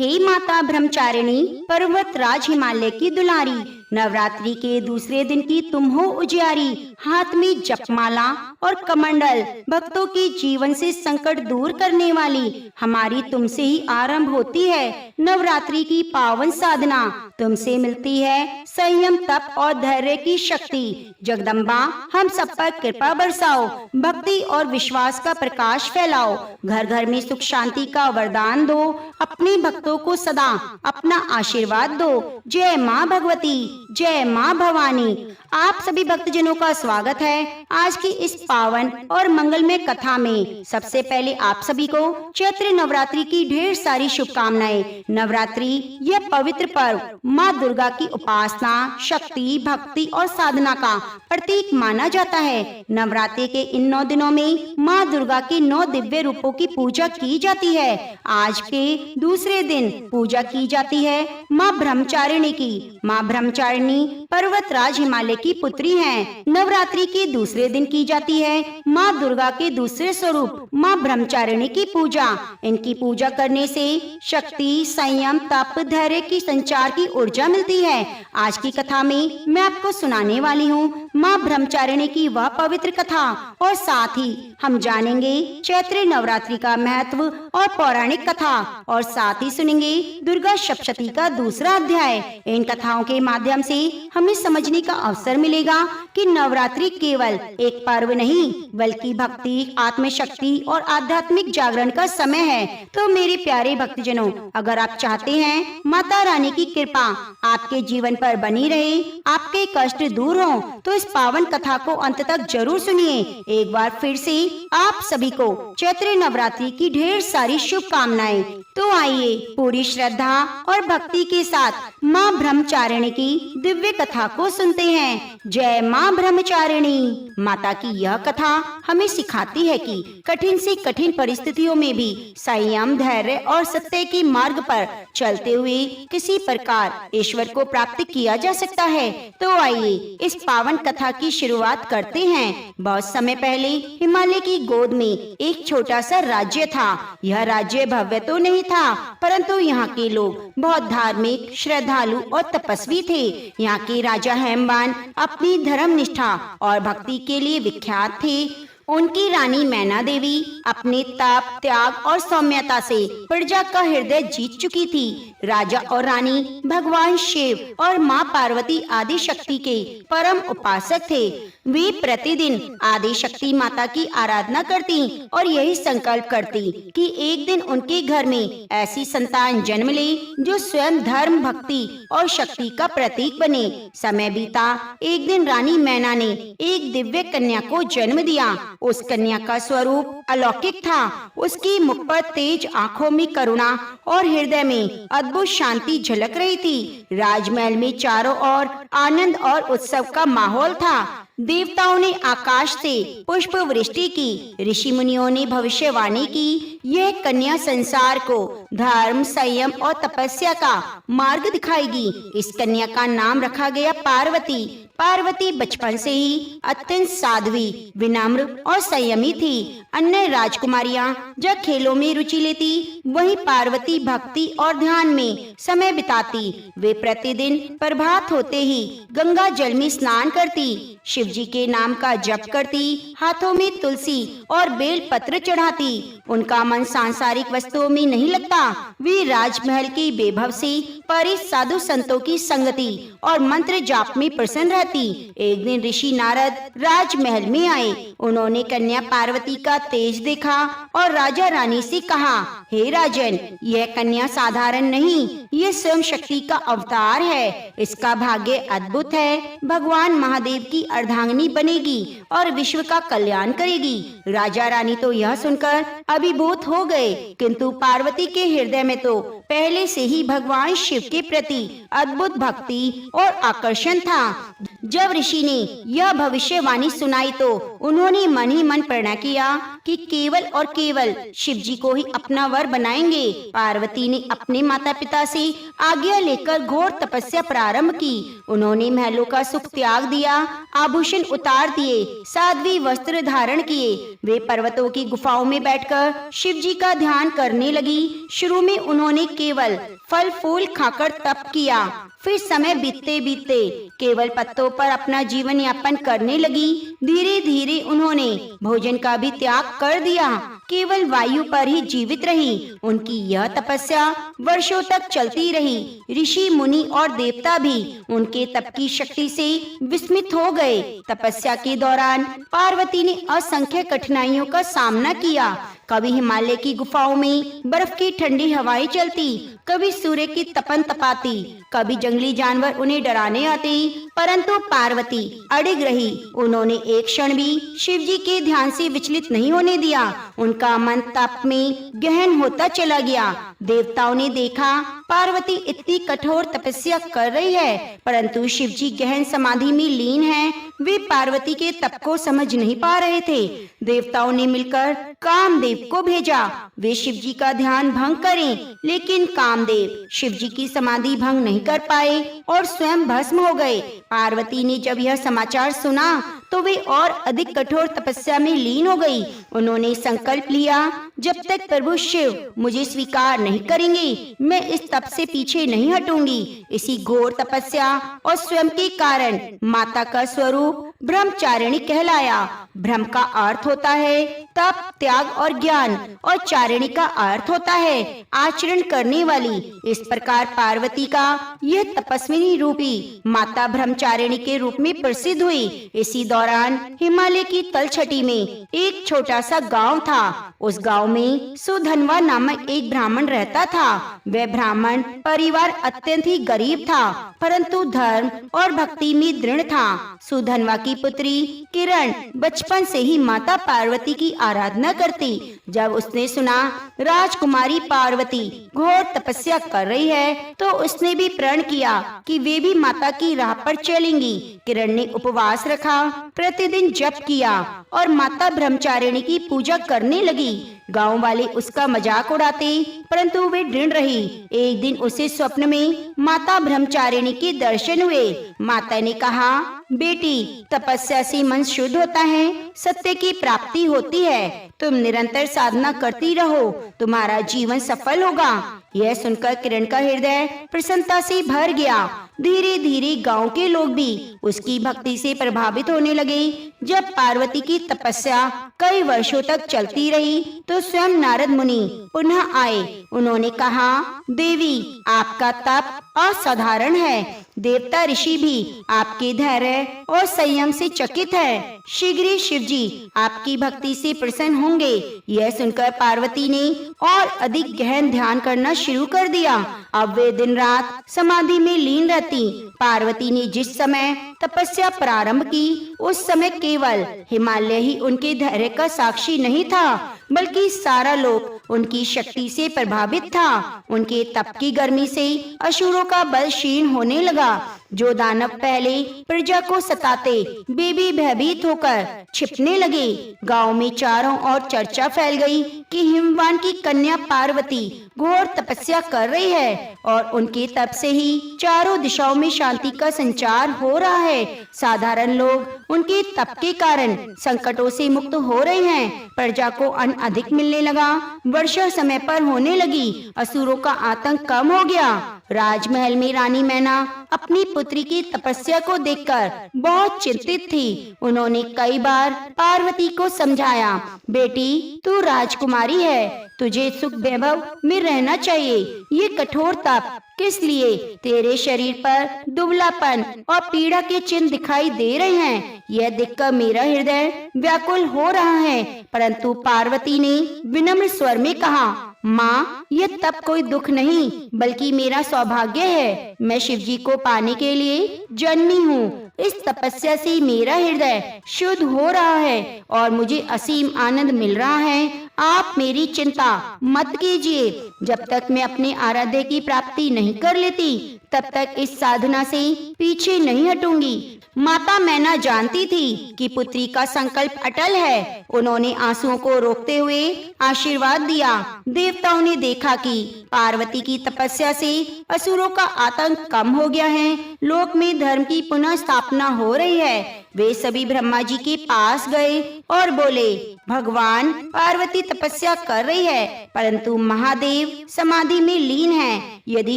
हे माता ब्रह्मचारिणी, पर्वत राज हिमालय की दुलारी, नवरात्रि के दूसरे दिन की तुम हो उजियारी। हाथ में जपमाला और कमंडल, भक्तों के जीवन से संकट दूर करने वाली हमारी तुमसे ही आरंभ होती है। नवरात्रि की पावन साधना तुमसे मिलती है, संयम तप और धैर्य की शक्ति। जगदम्बा, हम सब पर कृपा बरसाओ, भक्ति और विश्वास का प्रकाश फैलाओ, घर घर में सुख शांति का वरदान दो, अपने भक्तों को सदा अपना आशीर्वाद दो। जय माँ भगवती, जय माँ भवानी। आप सभी भक्तजनों का स्वागत है आज की इस पावन और मंगलमय कथा में। सबसे पहले आप सभी को चैत्र नवरात्रि की ढेर सारी शुभकामनाएं। नवरात्रि यह पवित्र पर्व माँ दुर्गा की उपासना, शक्ति, भक्ति और साधना का प्रतीक माना जाता है। नवरात्रि के इन 9 दिनों में माँ दुर्गा के 9 दिव्य रूपों की पूजा की जाती है। आज के दूसरे दिन पूजा की जाती है माँ ब्रह्मचारिणी की। माँ ब्रह्मचारिणी पर्वत राज हिमालय की पुत्री हैं। नवरात्रि के दूसरे दिन की जाती है माँ दुर्गा के दूसरे स्वरूप माँ ब्रह्मचारिणी की पूजा। इनकी पूजा करने से शक्ति, संयम, तप, धैर्य की संचार की ऊर्जा मिलती है। आज की कथा में मैं आपको सुनाने वाली हूँ माँ ब्रह्मचारिणी की वह पवित्र कथा, और साथ ही हम जानेंगे चैत्र नवरात्रि का महत्व और पौराणिक कथा, और साथ ही सुनेंगे दुर्गा सप्तशती का दूसरा अध्याय। इन कथाओं के माध्यम से हमें समझने का अवसर मिलेगा कि नवरात्रि केवल एक पर्व नहीं बल्कि भक्ति, आत्मशक्ति और आध्यात्मिक जागरण का समय है। तो मेरे प्यारे भक्तजनों, अगर आप चाहते हैं माता रानी की कृपा आपके जीवन पर बनी रहे, आपके कष्ट दूर हों, तो इस पावन कथा को अंत तक जरूर सुनिए। एक बार फिर से आप सभी को चैत्र नवरात्रि की ढेर सारी शुभकामनाएं। तो आइए पूरी श्रद्धा और भक्ति के साथ माँ ब्रह्मचारिणी की दिव्य कथा को सुनते हैं। जय माँ ब्रह्मचारिणी। माता की यह कथा हमें सिखाती है कि कठिन से कठिन परिस्थितियों में भी संयम, धैर्य और सत्य के मार्ग पर चलते हुए किसी प्रकार ईश्वर को प्राप्त किया जा सकता है। तो आइए इस पावन कथा की शुरुआत करते हैं। बहुत समय पहले हिमालय की गोद में एक छोटा सा राज्य था। यह राज्य भव्य तो नहीं था, परंतु यहाँ के लोग बहुत धार्मिक, श्रद्धालु और तपस्वी थे। यहाँ के राजा हेमवान अपनी धर्म निष्ठा और भक्ति के लिए विख्यात थे। उनकी रानी मैना देवी अपने तप, त्याग और सौम्यता से प्रजा का हृदय जीत चुकी थी। राजा और रानी भगवान शिव और माँ पार्वती आदि शक्ति के परम उपासक थे। वे प्रतिदिन आदि शक्ति माता की आराधना करती और यही संकल्प करती कि एक दिन उनके घर में ऐसी संतान जन्म ले जो स्वयं धर्म, भक्ति और शक्ति का प्रतीक बने। समय बीता। एक दिन रानी मैना ने एक दिव्य कन्या को जन्म दिया। उस कन्या का स्वरूप अलौकिक था। उसकी मुख पर तेज, आंखों में करुणा और हृदय में अद्भुत शांति झलक रही थी। राजमहल में चारों ओर आनंद और उत्सव का माहौल था। देवताओं ने आकाश से पुष्प वृष्टि की, ऋषि मुनियों ने भविष्यवाणी की। यह कन्या संसार को धर्म, संयम और तपस्या का मार्ग दिखाएगी। इस कन्या का नाम रखा गया पार्वती। पार्वती बचपन से ही अत्यंत साध्वी, विनम्र और संयमी थी। अन्य राजकुमारियां जब खेलों में रुचि लेती, वहीं पार्वती भक्ति और ध्यान में समय बिताती। वे प्रतिदिन प्रभात होते ही गंगा जल में स्नान करती, शिव जी के नाम का जप करती, हाथों में तुलसी और बेल पत्र चढ़ाती। उनका मन सांसारिक वस्तुओं में नहीं लगता। वे राजमहल के वैभव से परे साधु संतों की संगति और मंत्र जाप में प्रसन्न रहती। एक दिन ऋषि नारद राजमहल में आए। उन्होंने कन्या पार्वती का तेज देखा और राजा रानी से कहा, हे राजन, यह कन्या साधारण नहीं, ये स्वयं शक्ति का अवतार है। इसका भाग्य अद्भुत है। भगवान महादेव की अर्धांगिनी बनेगी और विश्व का कल्याण करेगी। राजा रानी तो यह सुनकर अभिभूत हो गए, किंतु पार्वती के हृदय में तो पहले से ही भगवान शिव के प्रति अद्भुत भक्ति और आकर्षण था। जब ऋषि ने यह भविष्यवाणी सुनाई तो उन्होंने मन ही मन प्रण किया कि केवल और केवल शिव जी को ही अपना वर बनाएंगे। पार्वती ने अपने माता पिता से आज्ञा लेकर घोर तपस्या प्रारंभ की। उन्होंने महलों का सुख त्याग दिया, आभूषण उतार दिए, साध्वी वस्त्र धारण किए। वे पर्वतों की गुफाओं में बैठकर शिव जी का ध्यान करने लगी। शुरू में उन्होंने केवल फल फूल खाकर तप किया। फिर समय बीतते बीतते केवल पत्तों पर अपना जीवन यापन करने लगी। धीरे धीरे उन्होंने भोजन का भी त्याग कर दिया, केवल वायु पर ही जीवित रही। उनकी यह तपस्या वर्षों तक चलती रही। ऋषि मुनि और देवता भी उनके तप की शक्ति से विस्मित हो गए। तपस्या के दौरान पार्वती ने असंख्य कठिनाइयों का सामना किया। कभी हिमालय की गुफाओं में बर्फ की ठंडी हवाएं चलती, कभी सूर्य की तपन तपाती, कभी जंगली जानवर उन्हें डराने आते, परंतु पार्वती अडिग रही। उन्होंने एक क्षण भी शिव जी के ध्यान से विचलित नहीं होने दिया। उनका मन तप में गहन होता चला गया। देवताओं ने देखा पार्वती इतनी कठोर तपस्या कर रही है, परंतु शिव जी गहन समाधि में लीन हैं। वे पार्वती के तप को समझ नहीं पा रहे थे। देवताओं ने मिलकर कामदेव को भेजा, वे शिव जी का ध्यान भंग करें, लेकिन कामदेव शिव जी की समाधि भंग नहीं कर पाए और स्वयं भस्म हो गए। पार्वती ने जब यह समाचार सुना तो वे और अधिक कठोर तपस्या में लीन हो गई। उन्होंने संकल्प लिया, जब तक प्रभु शिव मुझे स्वीकार नहीं करेंगे, मैं इस तप से पीछे नहीं हटूंगी। इसी घोर तपस्या और स्वयं के कारण माता का स्वरूप ब्रह्मचारिणी कहलाया। ब्रह्म का अर्थ होता है तप, त्याग और ज्ञान, और चारिणी का अर्थ होता है आचरण करने वाली। इस प्रकार पार्वती का यह तपस्विनी रूपी माता ब्रह्मचारिणी के रूप में प्रसिद्ध हुई। इसी दौरान हिमालय की तलछटी में एक छोटा सा गांव था। उस गांव में सुधनवा नामक एक ब्राह्मण रहता था। वह ब्राह्मण परिवार अत्यंत ही गरीब था, परंतु धर्म और भक्ति में दृढ़ था। सुधनवा की पुत्री किरण बचपन से ही माता पार्वती की आराधना करती। जब उसने सुना राजकुमारी पार्वती घोर तपस्या कर रही है, तो उसने भी प्रण किया कि वे भी माता की राह पर चलेंगी। किरण ने उपवास रखा, प्रतिदिन जप किया और माता ब्रह्मचारिणी की पूजा करने लगी। गांव वाले उसका मजाक उड़ाते, परंतु वे दृढ़ रही। एक दिन उसे स्वप्न में माता ब्रह्मचारिणी के दर्शन हुए। माता ने कहा, बेटी, तपस्या से मन शुद्ध होता है, सत्य की प्राप्ति होती है। तुम निरंतर साधना करती रहो, तुम्हारा जीवन सफल होगा। यह सुनकर किरण का हृदय प्रसन्नता से भर गया। धीरे धीरे गांव के लोग भी उसकी भक्ति से प्रभावित होने लगे। जब पार्वती की तपस्या कई वर्षों तक चलती रही, तो स्वयं नारद मुनि पुनः आए। उन्होंने कहा, देवी, आपका तप असाधारण है। देवता ऋषि भी आपके धैर्य और संयम से चकित है। शीघ्र ही शिव जी आपकी भक्ति से प्रसन्न होंगे। यह सुनकर पार्वती ने और अधिक गहन ध्यान करना शुरू कर दिया। अब वे दिन रात समाधि में लीन रहती। पार्वती ने जिस समय तपस्या प्रारंभ की, उस समय केवल हिमालय ही उनके धैर्य का साक्षी नहीं था, बल्कि सारा लोक उनकी शक्ति से प्रभावित था। उनके तप की गर्मी से असुरों का बल क्षीण होने लगा। जो दानव पहले प्रजा को सताते, वे भी भयभीत होकर छिपने लगे। गांव में चारों ओर चर्चा फैल गई कि हिमवान की कन्या पार्वती घोर तपस्या कर रही है और उनके तप से ही चारों दिशाओं में शांति का संचार हो रहा है। साधारण लोग उनके तप के कारण संकटों से मुक्त हो रहे हैं। प्रजा को अन्न अधिक मिलने लगा, वर्षा समय पर होने लगी, असुरों का आतंक कम हो गया। राजमहल में रानी मैना अपनी पुत्री की तपस्या को देखकर बहुत चिंतित थी। उन्होंने कई बार पार्वती को समझाया, बेटी, तू राजकुमारी है, तुझे सुख वैभव में रहना चाहिए। ये कठोर तप किस लिए? तेरे शरीर पर दुबलापन और पीड़ा के चिन्ह दिखाई दे रहे हैं। यह देखकर मेरा हृदय व्याकुल हो रहा है। परंतु पार्वती ने विनम्र स्वर में कहा, माँ, यह तप कोई दुख नहीं, बल्कि मेरा सौभाग्य है। मैं शिव जी को पाने के लिए जन्मी हूँ। इस तपस्या से मेरा हृदय शुद्ध हो रहा है और मुझे असीम आनंद मिल रहा है। आप मेरी चिंता मत कीजिए। जब तक मैं अपने आराध्य की प्राप्ति नहीं कर लेती, तब तक इस साधना से पीछे नहीं हटूंगी। माता मैना जानती थी कि पुत्री का संकल्प अटल है। उन्होंने आंसुओं को रोकते हुए आशीर्वाद दिया। देवताओं ने देखा कि पार्वती की तपस्या से असुरों का आतंक कम हो गया है, लोक में धर्म की पुनः स्थापना हो रही है। वे सभी ब्रह्मा जी के पास गए और बोले, भगवान, पार्वती तपस्या कर रही है, परंतु महादेव समाधि में लीन हैं। यदि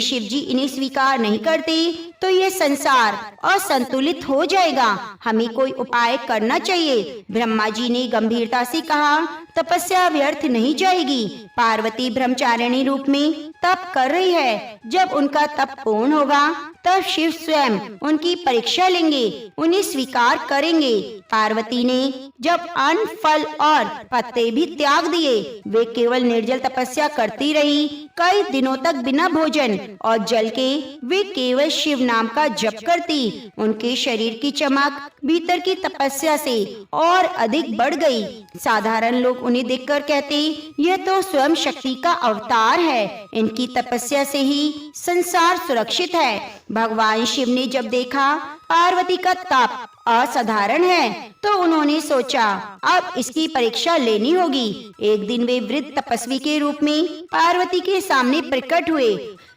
शिव जी इन्हें स्वीकार नहीं करते तो यह संसार असंतुलित हो जाएगा। हमें कोई उपाय करना चाहिए। ब्रह्मा जी ने गंभीरता से कहा, तपस्या व्यर्थ नहीं जाएगी। पार्वती ब्रह्मचारिणी रूप में तप कर रही है। जब उनका तप पूर्ण होगा तब शिव स्वयं उनकी परीक्षा लेंगे, उन्हें स्वीकार करेंगे। पार्वती ने जब अन्न, फल और पत्ते भी त्याग दिए, वे केवल निर्जल तपस्या करती रही। कई दिनों तक बिना भोजन और जल के वे केवल शिव नाम का जप करती। उनके शरीर की चमक भीतर की तपस्या से और अधिक बढ़ गई। साधारण लोग उन्हें देखकर कहते, यह तो स्वयं शक्ति का अवतार है। इनकी तपस्या से ही संसार सुरक्षित है। भगवान शिव ने जब देखा पार्वती का तप असाधारण है तो उन्होंने सोचा, अब इसकी परीक्षा लेनी होगी। एक दिन वे वृद्ध तपस्वी के रूप में पार्वती के सामने प्रकट हुए।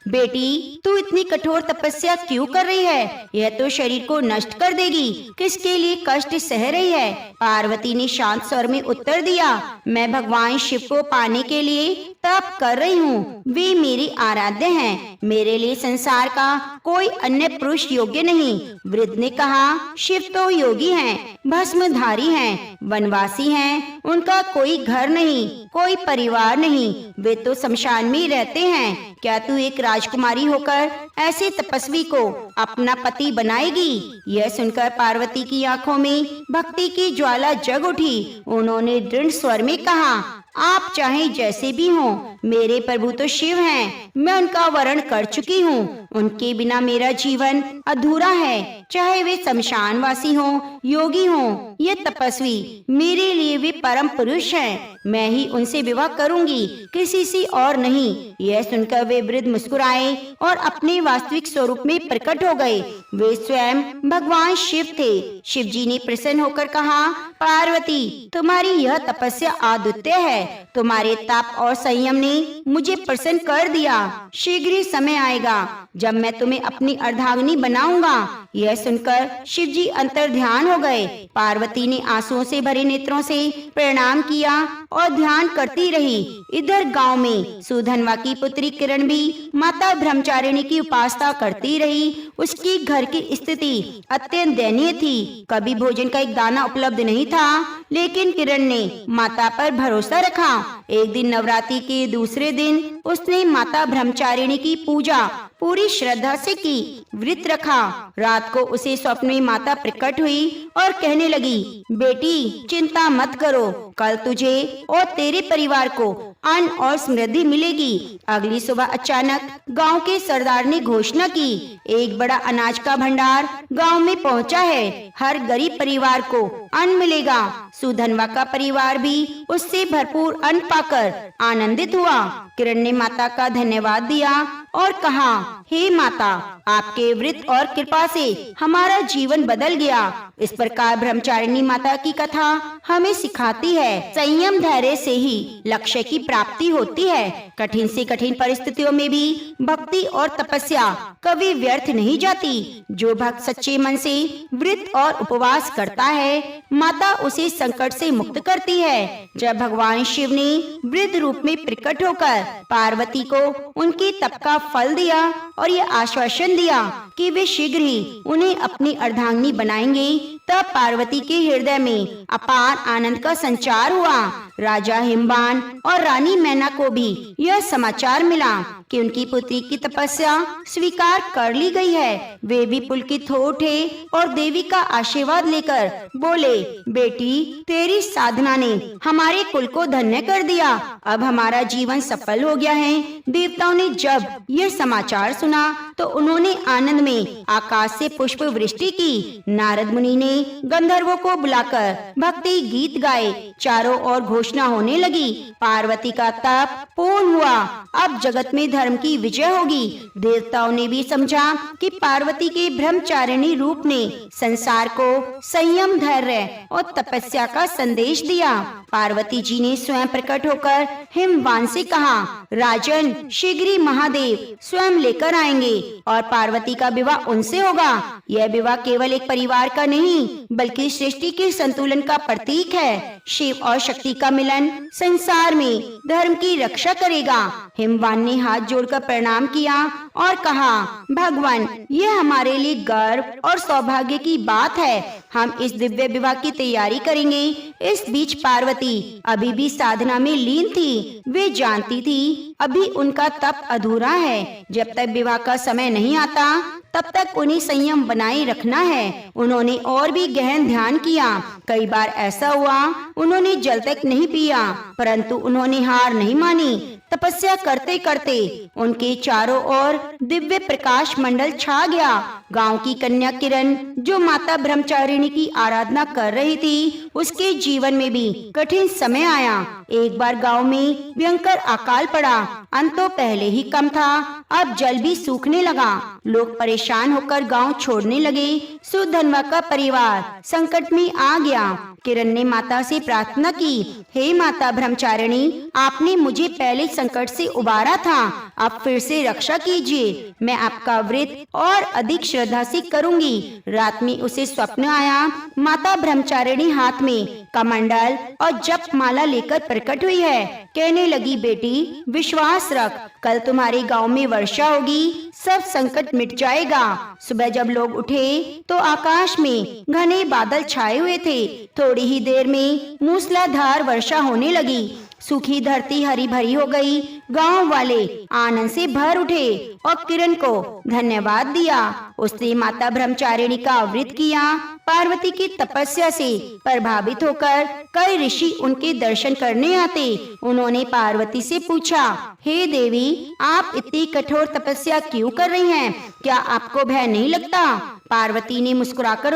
बेटी, तू इतनी कठोर तपस्या क्यों कर रही है? यह तो शरीर को नष्ट कर देगी। किसके लिए कष्ट सह रही है? पार्वती ने शांत स्वर में उत्तर दिया, मैं भगवान शिव को पाने के लिए तप कर रही हूँ। वे मेरे आराध्य हैं। मेरे लिए संसार का कोई अन्य पुरुष योग्य नहीं। वृद्ध ने कहा, शिव तो योगी हैं, भस्मधारी हैं, वनवासी हैं। उनका कोई घर नहीं, कोई परिवार नहीं। वे तो शमशान में रहते हैं। क्या तू एक राजकुमारी होकर ऐसे तपस्वी को अपना पति बनाएगी? यह सुनकर पार्वती की आंखों में भक्ति की ज्वाला जग उठी। उन्होंने दृढ़ स्वर में कहा, आप चाहे जैसे भी हो, मेरे प्रभु तो शिव हैं। मैं उनका वर्ण कर चुकी हूँ। उनके बिना मेरा जीवन अधूरा है। चाहे वे शमशानवासी हो, योगी हो, ये तपस्वी, मेरे लिए वे परम पुरुष हैं। मैं ही उनसे विवाह करूंगी, किसी से और नहीं। यह सुनकर वे वृद्ध मुस्कुराए और अपने वास्तविक स्वरूप में प्रकट हो गए। वे स्वयं भगवान शिव थे। शिव जी ने प्रसन्न होकर कहा, पार्वती, तुम्हारी यह तपस्या अद्वितीय है। तुम्हारे तप और संयम ने मुझे प्रसन्न कर दिया। शीघ्र ही समय आएगा जब मैं तुम्हें अपनी अर्धांगिनी बनाऊंगा। यह सुनकर शिव जी अंतर ध्यान हो गए। पार्वती ने आंसुओं से भरे नेत्रों से प्रणाम किया और ध्यान करती रही। इधर गांव में सुधनवा की पुत्री किरण भी माता ब्रह्मचारिणी की उपासना करती रही। उसकी घर की स्थिति अत्यंत दयनीय थी। कभी भोजन का एक दाना उपलब्ध नहीं था, लेकिन किरण ने माता पर भरोसा रखा। एक दिन नवरात्रि के दूसरे दिन उसने माता ब्रह्मचारिणी की पूजा पूरी श्रद्धा से की, व्रत रखा। रात को उसे स्वप्न में माता प्रकट हुई और कहने लगी, बेटी, चिंता मत करो, कल तुझे और तेरे परिवार को अन्न और समृद्धि मिलेगी। अगली सुबह अचानक गांव के सरदार ने घोषणा की, एक बड़ा अनाज का भंडार गांव में पहुंचा है। हर गरीब परिवार को अन्न मिलेगा। सुधनवा का परिवार भी उससे भरपूर अन्न पाकर आनंदित हुआ। किरण ने माता का धन्यवाद दिया और कहा, हे माता, आपके व्रत और कृपा से हमारा जीवन बदल गया। इस प्रकार ब्रह्मचारिणी माता की कथा हमें सिखाती है, संयम धैर्य से ही लक्ष्य की प्राप्ति होती है। कठिन से कठिन परिस्थितियों में भी भक्ति और तपस्या कभी व्यर्थ नहीं जाती। जो भक्त सच्चे मन से व्रत और उपवास करता है, माता उसे संकट से मुक्त करती है। जब भगवान शिव ने वृद्ध रूप में प्रकट होकर पार्वती को उनके तप का फल दिया और ये आश्वासन दिया कि वे शीघ्र ही उन्हें अपनी अर्धांगिनी बनाएंगे, तब पार्वती के हृदय में अपार आनंद का संचार हुआ। राजा हिमवान और रानी मैना को भी यह समाचार मिला कि उनकी पुत्री की तपस्या स्वीकार कर ली गई है। वे भी पुलकित हो उठे और देवी का आशीर्वाद लेकर बोले, बेटी, तेरी साधना ने हमारे कुल को धन्य कर दिया। अब हमारा जीवन सफल हो गया है। देवताओं ने जब यह समाचार सुना तो उन्होंने आनंद में आकाश से पुष्प वृष्टि की। नारद मुनि ने गंधर्वों को बुलाकर भक्ति गीत गाए। चारों ओर घोषणा होने लगी, पार्वती का तप पूर्ण हुआ, अब जगत में धर्म की विजय होगी। देवताओं ने भी समझा कि पार्वती के ब्रह्मचारिणी रूप ने संसार को संयम, धैर्य और तपस्या का संदेश दिया। पार्वती जी ने स्वयं प्रकट होकर हिमवान से कहा, राजन, शीघ्र ही महादेव स्वयं लेकर आएंगे। और पार्वती का विवाह उनसे होगा। यह विवाह केवल एक परिवार का नहीं बल्कि सृष्टि के संतुलन का प्रतीक है। शिव और शक्ति का मिलन संसार में धर्म की रक्षा करेगा। हिमवान ने हाथ जोड़कर प्रणाम किया और कहा, भगवान, यह हमारे लिए गर्व और सौभाग्य की बात है। हम इस दिव्य विवाह की तैयारी करेंगे। इस बीच पार्वती अभी भी साधना में लीन थी। वे जानती थी अभी उनका तप अधूरा है। जब तक विवाह का समय नहीं आता तब तक उन्हें संयम बनाए रखना है। उन्होंने और भी गहन ध्यान किया। कई बार ऐसा हुआ उन्होंने जल तक नहीं पिया, परंतु उन्होंने हार नहीं मानी। तपस्या करते करते उनके चारों ओर दिव्य प्रकाश मंडल छा गया। गांव की कन्या किरण जो माता ब्रह्मचारिणी की आराधना कर रही थी, उसके जीवन में भी कठिन समय आया। एक बार गांव में भयंकर अकाल पड़ा। अंत तो पहले ही कम था, अब जल भी सूखने लगा। लोग परेशान होकर गांव छोड़ने लगे। सुधनवा का परिवार संकट में आ गया। किरण ने माता से प्रार्थना की, हे माता ब्रह्मचारिणी, आपने मुझे पहले संकट से उबारा था, अब फिर से रक्षा कीजिए। मैं आपका व्रत और अधिक श्रद्धा से करूंगी। रात में उसे स्वप्न आया, माता ब्रह्मचारिणी हाथ में कमंडल और जप माला लेकर प्रकट हुई है। कहने लगी, बेटी विश्वास रख, कल तुम्हारे गांव में वर्षा होगी, सब संकट मिट जाएगा। सुबह जब लोग उठे तो आकाश में घने बादल छाए हुए थे। थोड़ी ही देर में मूसलाधार वर्षा होने लगी। सूखी धरती हरी भरी हो गई। गांव वाले आनंद से भर उठे और किरण को धन्यवाद दिया। उसने माता ब्रह्मचारिणी का व्रत किया। पार्वती की तपस्या से प्रभावित होकर कई ऋषि उनके दर्शन करने आते। उन्होंने पार्वती से पूछा, हे देवी, आप इतनी कठोर तपस्या क्यों कर रही हैं? क्या आपको भय नहीं लगता? पार्वती ने मुस्कुराकर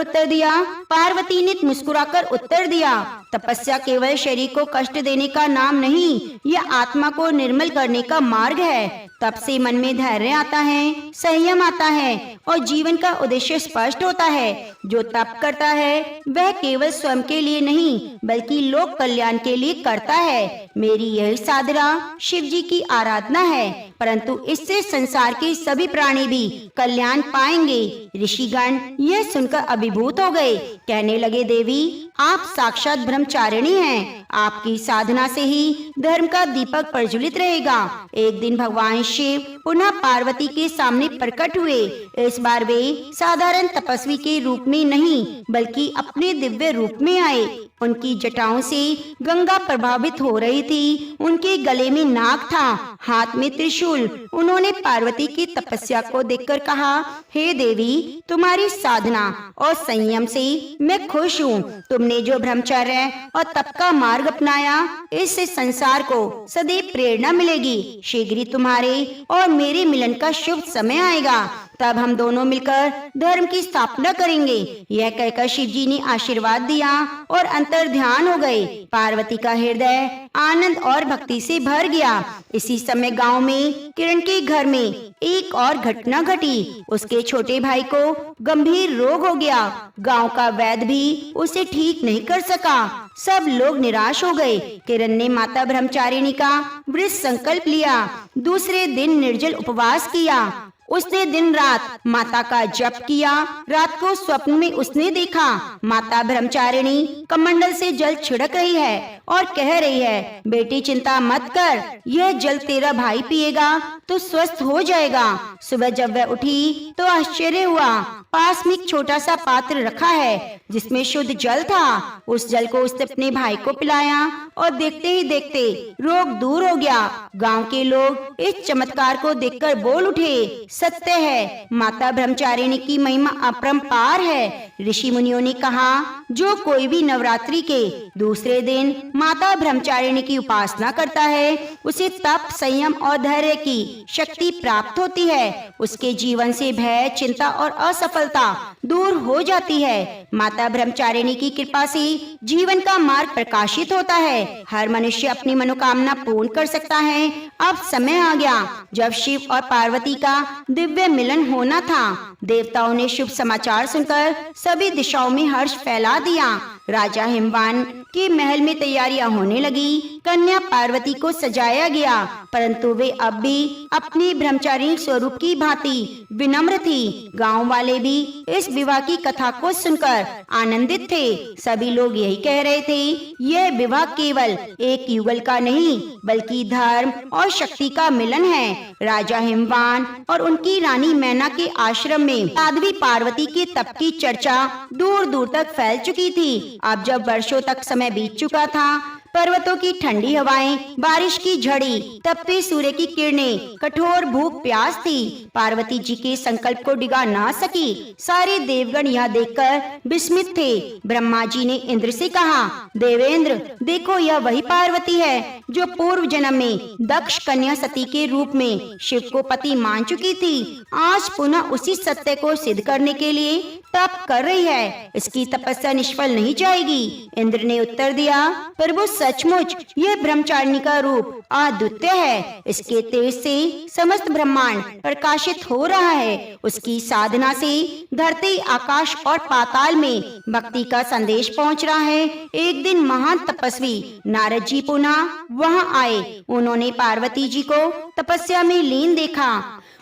उत्तर दिया, तपस्या केवल शरीर को कष्ट देने का नाम नहीं, यह आत्मा को निर्मल करने का मार्ग है। तप से मन में धैर्य आता है, संयम आता है और जीवन का उद्देश्य स्पष्ट होता है। जो तप करता है वह केवल स्वयं के लिए नहीं बल्कि लोक कल्याण के लिए करता है। मेरी यही साधना शिव जी की आराधना है, परंतु इससे संसार के सभी प्राणी भी कल्याण पाएंगे। ऋषिगण यह सुनकर अभिभूत हो गए। कहने लगे, देवी, आप साक्षात ब्रह्मचारिणी हैं। आपकी साधना से ही धर्म का दीपक प्रज्वलित रहेगा। एक दिन भगवान शिव पुनः पार्वती के सामने प्रकट हुए। इस बार वे साधारण तपस्वी के रूप में नहीं बल्कि अपने दिव्य रूप में आए। उनकी जटाओं से गंगा प्रभावित हो रही थी। उनके गले में नाग था, हाथ में त्रिशूल। उन्होंने पार्वती की तपस्या को देखकर कहा, हे देवी, तुम्हारी साधना और संयम से मैं खुश हूँ। तुमने जो ब्रह्मचर्य और तप का मार्ग अपनाया, इससे संसार को सदैव प्रेरणा मिलेगी। शीघ्र ही तुम्हारे और मेरे मिलन का शुभ समय आएगा, तब हम दोनों मिलकर धर्म की स्थापना करेंगे। यह कहकर शिव जी ने आशीर्वाद दिया और अंतर ध्यान हो गए। पार्वती का हृदय आनंद और भक्ति से भर गया। इसी समय गांव में किरण के घर में एक और घटना घटी। उसके छोटे भाई को गंभीर रोग हो गया। गांव का वैद्य भी उसे ठीक नहीं कर सका। सब लोग निराश हो गए। किरण ने माता ब्रह्मचारिणी का व्रत संकल्प लिया। दूसरे दिन निर्जल उपवास किया। उसने दिन रात माता का जप किया। रात को स्वप्न में उसने देखा माता ब्रह्मचारिणी कमंडल से जल छिड़क रही है और कह रही है, बेटी चिंता मत कर, यह जल तेरा भाई पिएगा तो स्वस्थ हो जाएगा। सुबह जब वह उठी तो आश्चर्य हुआ। पास में एक छोटा सा पात्र रखा है जिसमें शुद्ध जल था। उस जल को उसने अपने भाई को पिलाया और देखते ही देखते रोग दूर हो गया। गांव के लोग इस चमत्कार को देखकर बोल उठे, सत्य है, माता ब्रह्मचारिणी की महिमा अपरंपार है। ऋषि मुनियों ने कहा, जो कोई भी नवरात्रि के दूसरे दिन माता ब्रह्मचारिणी की उपासना करता है, उसे तप, संयम और धैर्य की शक्ति प्राप्त होती है। उसके जीवन से भय, चिंता और असफलता दूर हो जाती है। माता ब्रह्मचारिणी की कृपा से जीवन का मार्ग प्रकाशित होता है। हर मनुष्य अपनी मनोकामना पूर्ण कर सकता है। अब समय आ गया जब शिव और पार्वती का दिव्य मिलन होना था। देवताओं ने शुभ समाचार सुनकर सभी दिशाओं में हर्ष फैला दिया। राजा हिमवान के महल में तैयारियां होने लगी। कन्या पार्वती को सजाया गया, परंतु वे अब भी अपने ब्रह्मचारिणी स्वरूप की भांति विनम्र थी। गांव वाले भी इस विवाह की कथा को सुनकर आनंदित थे। सभी लोग यही कह रहे थे, यह विवाह केवल एक युगल का नहीं बल्कि धर्म और शक्ति का मिलन है। राजा हिमवान और उनकी रानी मैना के आश्रम में साध्वी पार्वती के तप की चर्चा दूर दूर तक फैल चुकी थी। अब जब वर्षों तक समय बीत चुका था, पर्वतों की ठंडी हवाएं, बारिश की झड़ी, तपते सूर्य की किरणें, कठोर भूख प्यास थी, पार्वती जी के संकल्प को डिगा ना सकी। सारे देवगण यह देखकर विस्मित थे। ब्रह्मा जी ने इंद्र से कहा, देवेंद्र देखो, यह वही पार्वती है जो पूर्व जन्म में दक्ष कन्या सती के रूप में शिव को पति मान चुकी थी। आज पुनः उसी सत्य को सिद्ध करने के लिए तप कर रही है। इसकी तपस्या निष्फल नहीं जाएगी। इंद्र ने उत्तर दिया, प्रभु सचमुच यह ब्रह्मचारिणी का रूप अद्वितीय है। इसके तेज से समस्त ब्रह्मांड प्रकाशित हो रहा है। उसकी साधना से धरती, आकाश और पाताल में भक्ति का संदेश पहुंच रहा है। एक दिन महान तपस्वी नारद जी पुनः वहां आए। उन्होंने पार्वती जी को तपस्या में लीन देखा।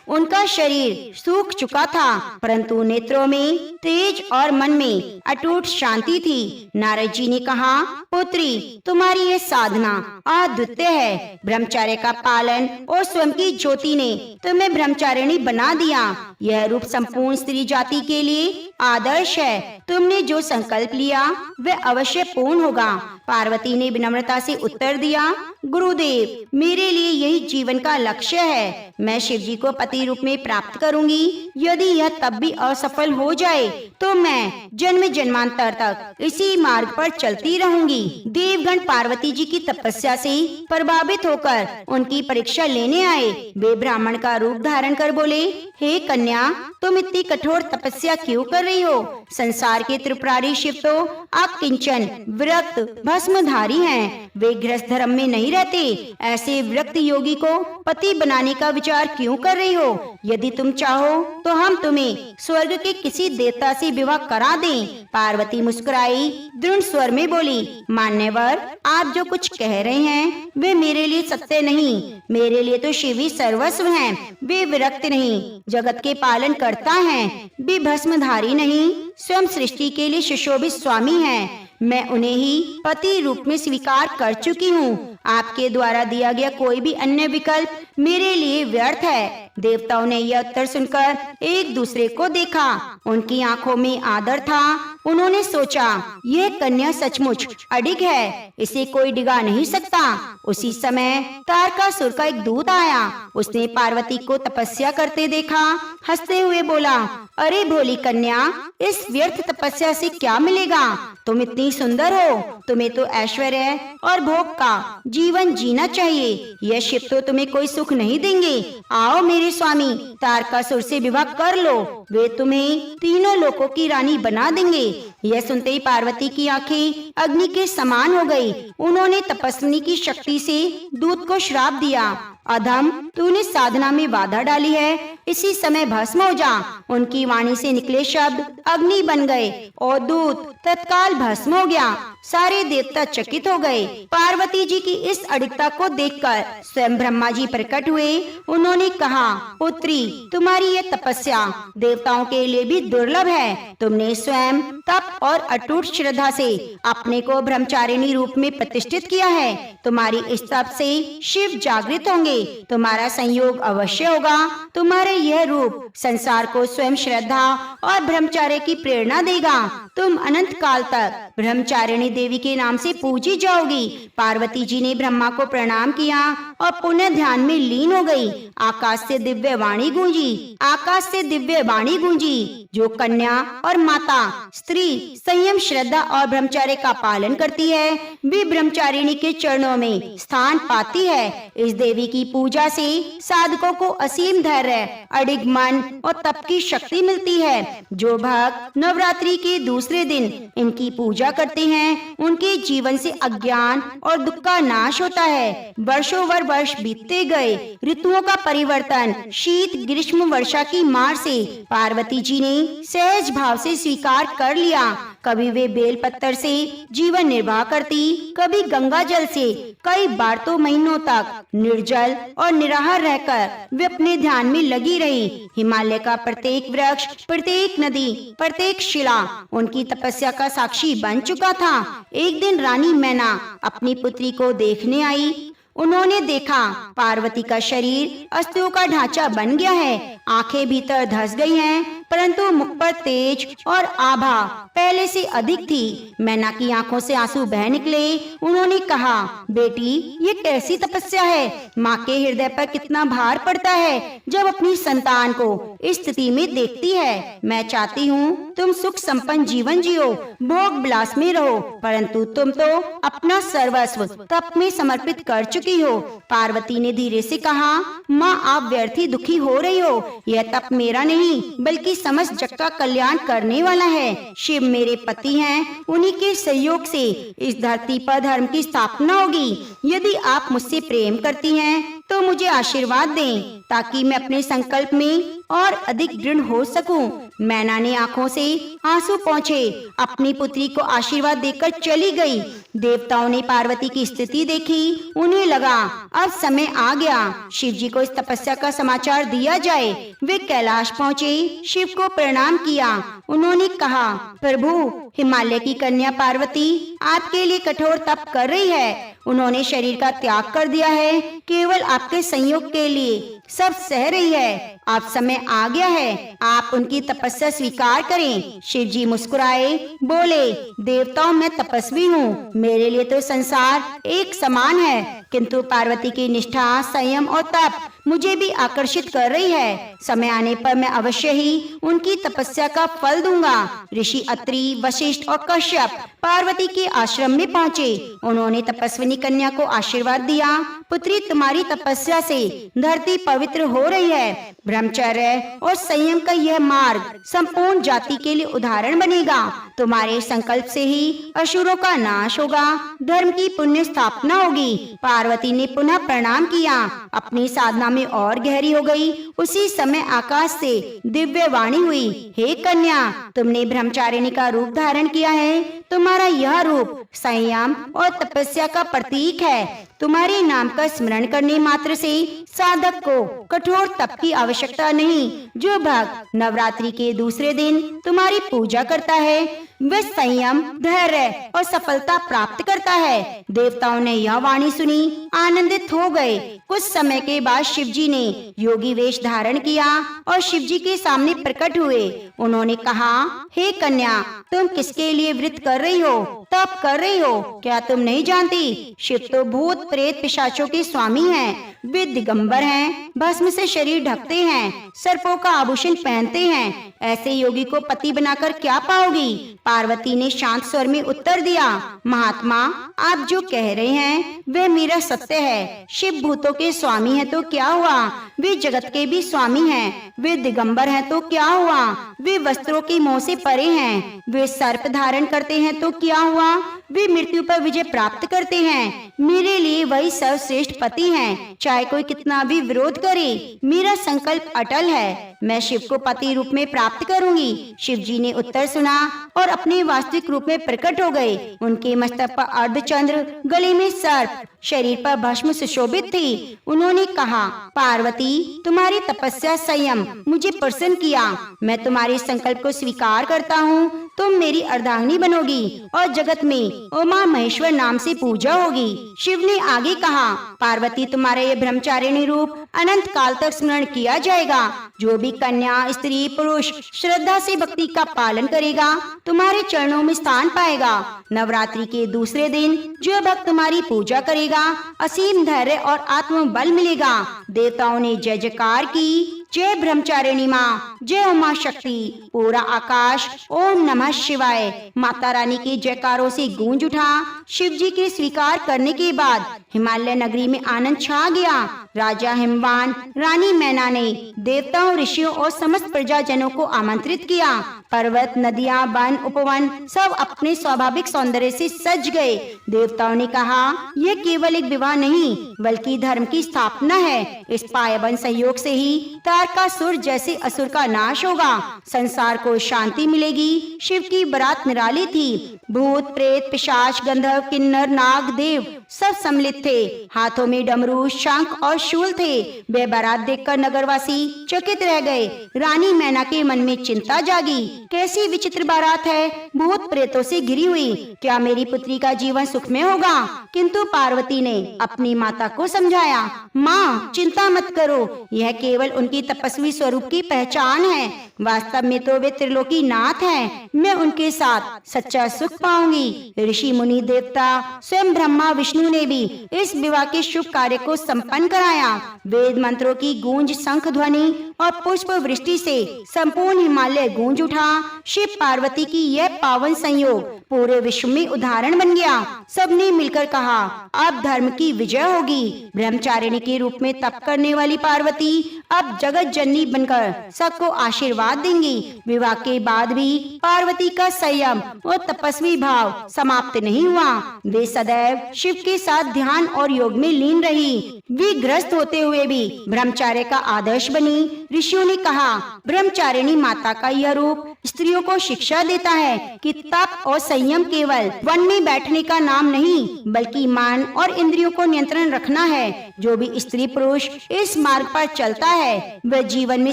उनका शरीर सूख चुका था, परंतु नेत्रों में तेज और मन में अटूट शांति थी। नारद जी ने कहा, पुत्री, तुम्हारी ये साधना अद्वितीय है। ब्रह्मचर्य का पालन और स्वयं की ज्योति ने तुम्हें ब्रह्मचारिणी बना दिया। यह रूप संपूर्ण स्त्री जाति के लिए आदर्श है। तुमने जो संकल्प लिया वह अवश्य पूर्ण होगा। पार्वती ने विनम्रता से उत्तर दिया, गुरुदेव, मेरे लिए यही जीवन का लक्ष्य है। मैं शिव जी को पति रूप में प्राप्त करूंगी। यदि यह तब भी असफल हो जाए तो मैं जन्म जन्मांतर तक इसी मार्ग पर चलती रहूंगी। देवगण पार्वती जी की तपस्या से प्रभावित होकर उनकी परीक्षा लेने आए। वे ब्राह्मण का रूप धारण कर बोले, हे कन्या, तुम इतनी कठोर तपस्या क्यों कर रही हो? संसार के त्रिपुरारी शिव तो अकिंचन, विरक्त, भस्मधारी हैं। वे गृहस्थ धर्म में नहीं रहते। ऐसे विरक्त योगी को पति बनाने का विचार क्यों कर रही हो? यदि तुम चाहो तो हम तुम्हें स्वर्ग के किसी देवता से विवाह करा दें। पार्वती मुस्कुराई, दृढ़ स्वर में बोली, मान्यवर, आप जो कुछ कह रहे हैं वे मेरे लिए सत्य नहीं। मेरे लिए तो शिव ही सर्वस्व हैं। वे विरक्त नहीं, जगत के पालन करता हैं। वे भस्मधारी नहीं, स्वयं सृष्टि के लिए सुशोभित स्वामी हैं। मैं उन्हें ही पति रूप में स्वीकार कर चुकी हूँ। आपके द्वारा दिया गया कोई भी अन्य विकल्प मेरे लिए व्यर्थ है। देवताओं ने यह उत्तर सुनकर एक दूसरे को देखा। उनकी आंखों में आदर था। उन्होंने सोचा, यह कन्या सचमुच अडिग है, इसे कोई डिगा नहीं सकता। उसी समय तारकासुर का एक दूत आया। उसने पार्वती को तपस्या करते देखा। हंसते हुए बोला, अरे भोली कन्या, इस व्यर्थ तपस्या से क्या मिलेगा? तुम इतनी सुंदर हो, तुम्हें तो ऐश्वर्य और भोग का जीवन जीना चाहिए। यह शिव तो तुम्हें कोई सुख नहीं देंगे। आओ मेरे स्वामी, तारकासुर से विवाह कर लो। वे तुम्हें तीनों लोकों की रानी बना देंगे। यह सुनते ही पार्वती की आंखें अग्नि के समान हो गई। उन्होंने तपस्विनी की शक्ति से दूत को श्राप दिया, अधम, तूने साधना में बाधा डाली है, इसी समय भस्म हो जा। उनकी वाणी से निकले शब्द अग्नि बन गए और दूत तत्काल भस्म हो गया। सारे देवता चकित हो गए। पार्वती जी की इस अडिगता को देखकर स्वयं ब्रह्मा जी प्रकट हुए। उन्होंने कहा, पुत्री, तुम्हारी ये तपस्या देवताओं के लिए भी दुर्लभ है। तुमने स्वयं तप और अटूट श्रद्धा से अपने को ब्रह्मचारिणी रूप में प्रतिष्ठित किया है। तुम्हारी इस तप से शिव जागृत होंगे। तुम्हारा संयोग अवश्य होगा। तुम्हारे यह रूप संसार को स्वयं श्रद्धा और ब्रह्मचार्य की प्रेरणा देगा। तुम अनंत काल तक ब्रह्मचारिणी देवी के नाम से पूजी जाओगी। पार्वती जी ने ब्रह्मा को प्रणाम किया और पुनः ध्यान में लीन हो गई। आकाश से दिव्य वाणी गूंजी। आकाश से दिव्य वाणी गूंजी। जो कन्या और माता स्त्री संयम, श्रद्धा और ब्रह्मचार्य का पालन करती है, वे ब्रह्मचारिणी के चरणों में स्थान पाती है। इस देवी की पूजा से साधकों को असीम धैर्य, अडिग मन और तप की शक्ति मिलती है। जो भक्त नवरात्रि के दूसरे दिन इनकी पूजा करते हैं, उनके जीवन से अज्ञान और दुख का नाश होता है। वर्षों वर्ष बीतते गए। ऋतुओं का परिवर्तन, शीत, ग्रीष्म, वर्षा की मार से पार्वती जी ने सहज भाव से स्वीकार कर लिया। कभी वे बेल पत्थर से जीवन निर्वाह करती, कभी गंगा जल से। कई बार तो महीनों तक निर्जल और निराहार रहकर वे अपने ध्यान में लगी रही। हिमालय का प्रत्येक वृक्ष, प्रत्येक नदी, प्रत्येक शिला उनकी तपस्या का साक्षी बन चुका था। एक दिन रानी मैना अपनी पुत्री को देखने आई। उन्होंने देखा पार्वती का शरीर अस्थियों का ढांचा बन गया है, आंखें भीतर धंस गई हैं, परंतु मुख पर तेज और आभा पहले से अधिक थी। मैना की आंखों से आंसू बह निकले। उन्होंने कहा, बेटी ये कैसी तपस्या है। माँ के हृदय पर कितना भार पड़ता है जब अपनी संतान को इस स्थिति में देखती है। मैं चाहती हूँ तुम सुख संपन्न जीवन जियो, भोग विलास में रहो, परंतु तुम तो अपना सर्वस्व तप में समर्पित कर चुकी हो। पार्वती ने धीरे से कहा, माँ आप व्यर्थ ही दुखी हो रही हो। यह तप मेरा नहीं बल्कि समस्त जग का कल्याण करने वाला है। शिव मेरे पति हैं, उन्हीं के सहयोग से इस धरती पर धर्म की स्थापना होगी। यदि आप मुझसे प्रेम करती हैं तो मुझे आशीर्वाद दें ताकि मैं अपने संकल्प में और अधिक दृढ़ हो सकूं। मैना ने आंखों से आंसू पोंछे अपनी पुत्री को आशीर्वाद देकर चली गई। देवताओं ने पार्वती की स्थिति देखी। उन्हें लगा अब समय आ गया, शिव जी को इस तपस्या का समाचार दिया जाए। वे कैलाश पहुँचे, शिव को प्रणाम किया। उन्होंने कहा, प्रभु हिमालय की कन्या पार्वती आपके लिए कठोर तप कर रही है। उन्होंने शरीर का त्याग कर दिया है, केवल आपके संयोग के लिए सब सह रही है। अब समय आ गया है, आप उनकी तपस्या स्वीकार करें। शिव जी मुस्कुराए, बोले, देवताओं मैं तपस्वी हूँ, मेरे लिए तो संसार एक समान है, किंतु पार्वती की निष्ठा, संयम और तप मुझे भी आकर्षित कर रही है। समय आने पर मैं अवश्य ही उनकी तपस्या का फल दूंगा। ऋषि अत्रि, वशिष्ठ और कश्यप पार्वती के आश्रम में पहुँचे। उन्होंने तपस्विनी कन्या को आशीर्वाद दिया, पुत्री तुम्हारी तपस्या से धरती पवित्र हो रही है। ब्रह्मचर्य और संयम का यह मार्ग संपूर्ण जाति के लिए उदाहरण बनेगा। तुम्हारे संकल्प से ही असुरों का नाश होगा, धर्म की पुण्य स्थापना होगी। पार्वती ने पुनः प्रणाम किया, अपनी साधना में और गहरी हो गई। उसी समय आकाश से दिव्य वाणी हुई, हे कन्या तुमने ब्रह्मचारिणी का रूप धारण किया है। तुम्हारा यह रूप संयम और तपस्या का प्रतीक है। तुम्हारे नाम का स्मरण करने मात्र से साधक को कठोर तप की आवश्यकता नहीं। जो भक्त नवरात्रि के दूसरे दिन तुम्हारी पूजा करता है वह संयम, धैर्य और सफलता प्राप्त करता है। देवताओं ने यह वाणी सुनी, आनंदित हो गए। कुछ समय के बाद शिव जी ने योगी वेश धारण किया और शिव जी के सामने प्रकट हुए। उन्होंने कहा, हे कन्या तुम किसके लिए व्रत कर रही हो, तप कर रही हो? क्या तुम नहीं जानती शिव तो भूत प्रेत पिशाचों के स्वामी हैं। वे दिगंबर हैं, भस्म से शरीर ढकते हैं, सर्पों का आभूषण पहनते हैं। ऐसे योगी को पति बनाकर क्या पाओगी? पार्वती ने शांत स्वर में उत्तर दिया, महात्मा आप जो कह रहे हैं वह मेरा सत्य है। शिव भूतों के स्वामी है तो क्या हुआ, वे जगत के भी स्वामी हैं। वे दिगंबर हैं तो क्या हुआ, वे वस्त्रों की मोह से परे हैं। वे सर्प धारण करते हैं तो क्या हुआ, वे मृत्यु पर विजय प्राप्त करते हैं। मेरे लिए वही सर्वश्रेष्ठ पति हैं, चाहे कोई कितना भी विरोध करे। मेरा संकल्प अटल है, मैं शिव को पति रूप में प्राप्त करूंगी। शिव जी ने उत्तर सुना और अपने वास्तविक रूप में प्रकट हो गए। उनके मस्तक पर अर्धचंद्र, गले में सर्प, शरीर पर भस्म सुशोभित थी। उन्होंने कहा, पार्वती तुम्हारी तपस्या संयम मुझे प्रसन्न किया। मैं तुम्हारे संकल्प को स्वीकार करता हूँ। तुम मेरी अर्धांगिनी बनोगी और जगत में उमा महेश्वर नाम से पूजा होगी। शिव ने आगे कहा, पार्वती तुम्हारा ये ब्रह्मचारिणी रूप अनंत काल तक स्मरण किया जाएगा। जो भी कन्या, स्त्री, पुरुष श्रद्धा से भक्ति का पालन करेगा तुम्हारे चरणों में स्थान पाएगा। नवरात्रि के दूसरे दिन जो भक्त तुम्हारी पूजा करेगा असीम धैर्य और आत्मबल मिलेगा। देवताओं ने जय जयकार की। जय ब्रह्मचारिणी माँ, जय उमा शक्ति। पूरा आकाश ओम नमः शिवाय माता रानी के जयकारों से गूंज उठा। शिव जी के स्वीकार करने के बाद हिमालय नगरी में आनंद छा गया। राजा हिमवान, रानी मैना ने देवताओं, ऋषियों और समस्त प्रजाजनों को आमंत्रित किया। पर्वत, नदियाँ, वन, उपवन सब अपने स्वाभाविक सौंदर्य से सज गए। देवताओं ने कहा, यह केवल एक विवाह नहीं बल्कि धर्म की स्थापना है। इस पावन सहयोग से ही तारकासुर जैसे असुर का नाश होगा, संसार को शांति मिलेगी। शिव की बारात निराली थी। भूत, प्रेत, पिशाच, गंधर्व, किन्नर, नाग, देव सब सम्मिलित थे। हाथों में डमरू, शंख और शूल थे। वे बारात देखकर नगरवासी चकित रह गए। रानी मैना के मन में चिंता जागी। कैसी विचित्र बारात है, भूत प्रेतों से घिरी हुई। क्या मेरी पुत्री का जीवन सुखमय होगा? किंतु पार्वती ने अपनी माता को समझाया, माँ चिंता मत करो, यह केवल उनकी तपस्वी स्वरूप की पहचान है। वास्तव में तो वे त्रिलोकी नाथ हैं। मैं उनके साथ सच्चा सुख पाऊंगी। ऋषि, मुनि, देवता, स्वयं ब्रह्मा विष्णु ने भी इस विवाह के शुभ कार्य को संपन्न कराया। वेद मंत्रों की गूंज, शंख ध्वनि और पुष्प वृष्टि से संपूर्ण हिमालय गूंज उठा। शिव पार्वती की यह पावन संयोग पूरे विश्व में उदाहरण बन गया। सबने मिलकर कहा, अब धर्म की विजय होगी। ब्रह्मचारिणी के रूप में तप करने वाली पार्वती अब जगत जननी बनकर सबको आशीर्वाद देंगी। विवाह के बाद भी पार्वती का संयम और तपस्वी भाव समाप्त नहीं हुआ। वे सदैव शिव के साथ ध्यान और योग में लीन रही। विग्रस्त होते हुए भी ब्रह्मचार्य का आदर्श बनी। ऋषियों ने कहा, ब्रह्मचारिणी माता का यह रूप स्त्रियों को शिक्षा देता है कि तप और संयम केवल वन में बैठने का नाम नहीं, बल्कि मन और इंद्रियों को नियंत्रण रखना है। जो भी स्त्री पुरुष इस मार्ग पर चलता है वह जीवन में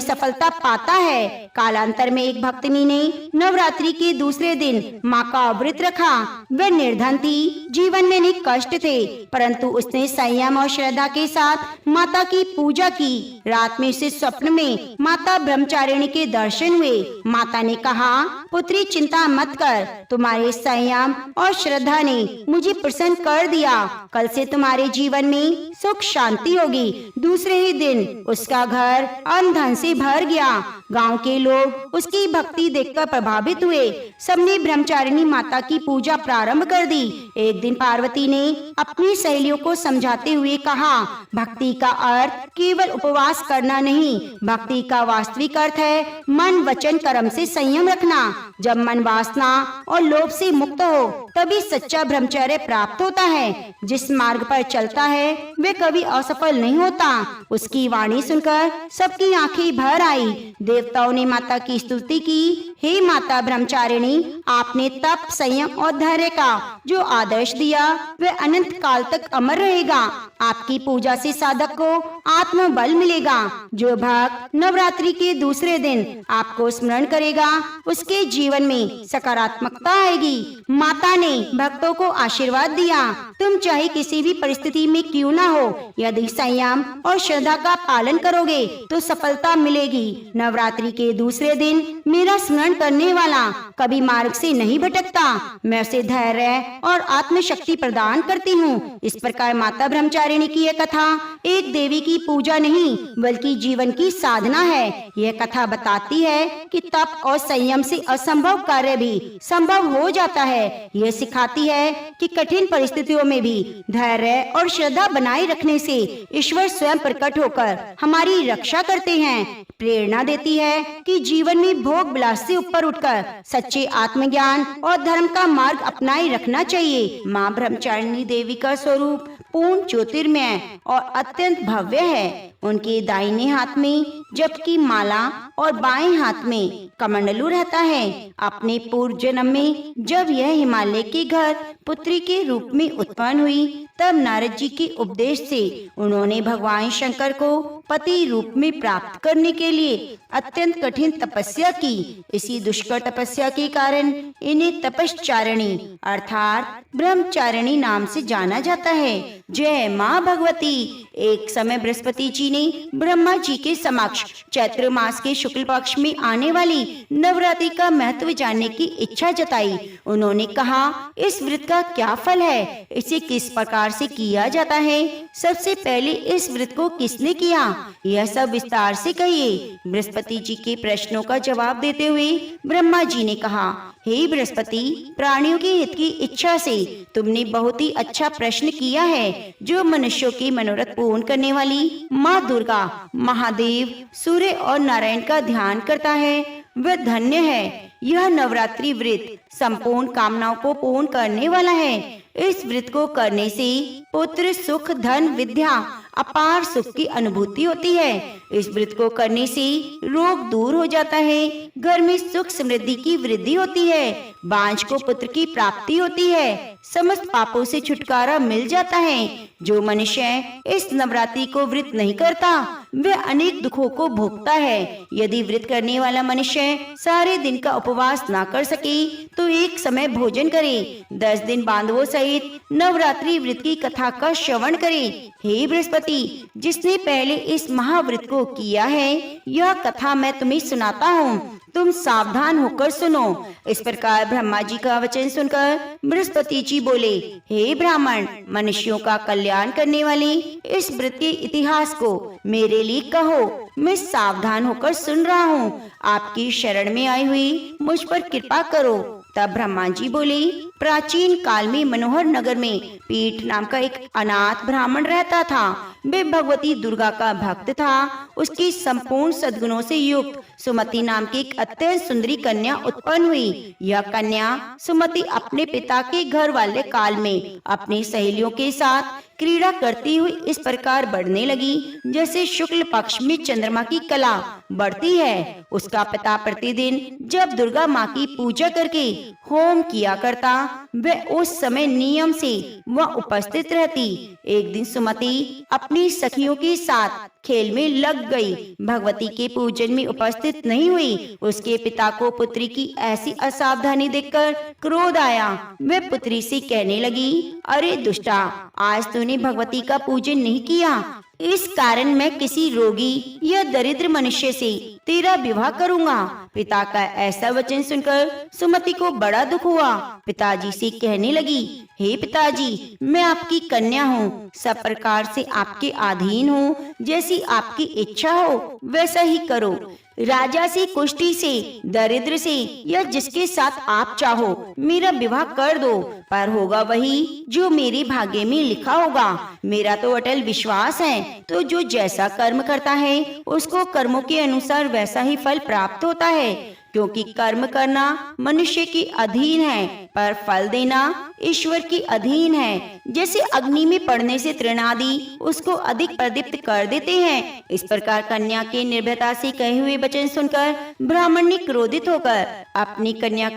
सफलता पाता है। कालांतर में एक भक्तनी ने नवरात्रि के दूसरे दिन माँ का व्रत रखा। वह निर्धन थी, जीवन में अनेक कष्ट थे, परंतु उसने संयम और श्रद्धा के साथ माता की पूजा की। रात में उसे स्वप्न में माता ब्रह्मचारिणी के दर्शन हुए। माता ने कहा, पुत्री चिंता मत कर, तुम्हारे संयम और श्रद्धा ने मुझे प्रसन्न कर दिया। कल से तुम्हारे जीवन में सुख शांति होगी। दूसरे ही दिन उसका घर अन्न धन से भर गया। गांव के लोग उसकी भक्ति देखकर प्रभावित हुए। सबने ब्रह्मचारिणी माता की पूजा प्रारंभ कर दी। एक दिन पार्वती ने अपनी सहेलियों को समझाते हुए कहा, भक्ति का अर्थ केवल उपवास करना नहीं, भक्ति का वास्तविक अर्थ है मन, वचन, कर्म से संयम रखना। जब मन वासना और लोभ से मुक्त हो तभी सच्चा ब्रह्मचर्य प्राप्त होता है। जिस मार्ग पर चलता है वे कभी असफल नहीं होता। उसकी वाणी सुनकर सबकी आंखें भर आई। देवताओं ने माता की स्तुति की, हे माता ब्रह्मचारिणी, आपने तप, संयम और धैर्य का जो आदर्श दिया वह अनंत काल तक अमर रहेगा। आपकी पूजा से साधक को आत्मबल मिलेगा। जो भक्त नवरात्रि के दूसरे दिन आपको स्मरण करेगा उसके जीवन में सकारात्मकता आएगी। माता ने भक्तों को आशीर्वाद दिया, तुम चाहे किसी भी परिस्थिति में क्यों ना हो, यदि संयम और श्रद्धा का पालन करोगे तो सफलता मिलेगी। नवरात्रि के दूसरे दिन मेरा स्मरण करने वाला कभी मार्ग से नहीं भटकता। मैं उसे धैर्य और आत्मशक्ति प्रदान करती हूँ। इस प्रकार माता ब्रह्मचारिणी की यह कथा एक देवी की पूजा नहीं बल्कि जीवन की साधना है। यह कथा बताती है कि तप और संयम से असंभव कार्य भी संभव हो जाता है। यह सिखाती है कि कठिन परिस्थितियों में भी धैर्य और श्रद्धा बनाए रखने से ईश्वर स्वयं प्रकट होकर हमारी रक्षा करते हैं। प्रेरणा देती है कि जीवन में भोग विलास से ऊपर उठकर सच्चे आत्मज्ञान और धर्म का मार्ग अपनाए रखना चाहिए। माँ ब्रह्मचारिणी देवी का स्वरूप पूर्ण ज्योतिर्मय और अत्यंत भव्य है। उनके दाहिने हाथ में जप की माला और बाएं हाथ में कमंडलू रहता है। अपने पूर्व जन्म में जब यह हिमालय के घर पुत्री के रूप में उत्पन्न हुई तब नारद जी के उपदेश से उन्होंने भगवान शंकर को पति रूप में प्राप्त करने के लिए अत्यंत कठिन तपस्या की। इसी दुष्कर तपस्या के कारण इन्हें तपश्चारिणी अर्थात ब्रह्मचारिणी नाम से जाना जाता है। जय माँ भगवती। एक समय बृहस्पति जी ने ब्रह्मा जी के समक्ष चैत्र मास के शुक्ल पक्ष में आने वाली नवरात्रि का महत्व जानने की इच्छा जताई। उन्होंने कहा, इस व्रत का क्या फल है, इसे किस प्रकार से किया जाता है, सबसे पहले इस व्रत को किसने किया, यह सब विस्तार से कहिए। बृहस्पति जी के प्रश्नों का जवाब देते हुए ब्रह्मा जी ने कहा, हे बृहस्पति, प्राणियों के हित की इच्छा से तुमने बहुत ही अच्छा प्रश्न किया है। जो मनुष्यों के मनोरथ पूर्ण करने वाली माँ दुर्गा, महादेव, सूर्य और नारायण का ध्यान करता है वह धन्य है। यह नवरात्रि व्रत संपूर्ण कामनाओं को पूर्ण करने वाला है। इस व्रत को करने से पुत्र, सुख, धन, विद्या, अपार सुख की अनुभूति होती है। इस व्रत को करने से रोग दूर हो जाता है, घर में सुख समृद्धि की वृद्धि होती है, बांझ को पुत्र की प्राप्ति होती है, समस्त पापों से छुटकारा मिल जाता है। जो मनुष्य इस नवरात्रि को व्रत नहीं करता वह अनेक दुखों को भोगता है। यदि व्रत करने वाला मनुष्य सारे दिन का उपवास ना कर सके तो एक समय भोजन करे, 10 दिन बांधवों सहित नवरात्रि व्रत की कथा का श्रवण करे। हे बृहस्पति, जिसने पहले इस महाव्रत को किया है, यह कथा मैं तुम्हें सुनाता हूँ, तुम सावधान होकर सुनो। इस प्रकार ब्रह्मा जी का वचन सुनकर बृहस्पति जी बोले, हे ब्राह्मण, मनुष्यों का कल्याण करने वाले इस व्रत के इतिहास को मेरे लिए कहो, मैं सावधान होकर सुन रहा हूँ। आपकी शरण में आई हुई मुझ पर कृपा करो। तब ब्रह्मा जी बोले, प्राचीन काल में मनोहर नगर में पीठ नाम का एक अनाथ ब्राह्मण रहता था। वे भगवती दुर्गा का भक्त था। उसकी संपूर्ण सद्गुणों से युक्त सुमति नाम की एक अत्यंत सुंदरी कन्या उत्पन्न हुई। यह कन्या सुमति अपने पिता के घर वाले काल में अपनी सहेलियों के साथ क्रीड़ा करती हुई इस प्रकार बढ़ने लगी जैसे शुक्ल पक्ष में चंद्रमा की कला बढ़ती है। उसका पिता प्रतिदिन जब दुर्गा माँ की पूजा करके होम किया करता, वह उस समय नियम से वह उपस्थित रहती। एक दिन सुमति अपनी सखियों के साथ खेल में लग गई, भगवती के पूजन में उपस्थित नहीं हुई। उसके पिता को पुत्री की ऐसी असावधानी देखकर क्रोध आया। वह पुत्री से कहने लगी, अरे दुष्टा, आज तूने भगवती का पूजन नहीं किया, इस कारण मैं किसी रोगी या दरिद्र मनुष्य से तेरा विवाह करूंगा। पिता का ऐसा वचन सुनकर सुमति को बड़ा दुख हुआ। पिताजी से कहने लगी, हे पिताजी, मैं आपकी कन्या हूँ, सब प्रकार से आपके अधीन हूँ, जैसी आपकी इच्छा हो वैसा ही करो। राजा से, कुष्ठी से, दरिद्र से या जिसके साथ आप चाहो मेरा विवाह कर दो, पर होगा वही जो मेरे भाग्य में लिखा होगा। मेरा तो अटल विश्वास है, तो जो जैसा कर्म करता है उसको कर्मों के अनुसार वैसा ही फल प्राप्त होता है। क्योंकि कर्म करना मनुष्य के अधीन है, पर फल देना ईश्वर के अधीन है। जैसे अग्नि में पड़ने से तृण आदि उसको अधिक प्रदीप्त कर देते हैं, इस प्रकार कन्या के निर्भयता से कहे हुए वचन सुनकर ब्राह्मण ने क्रोधित होकर अपनी कन्या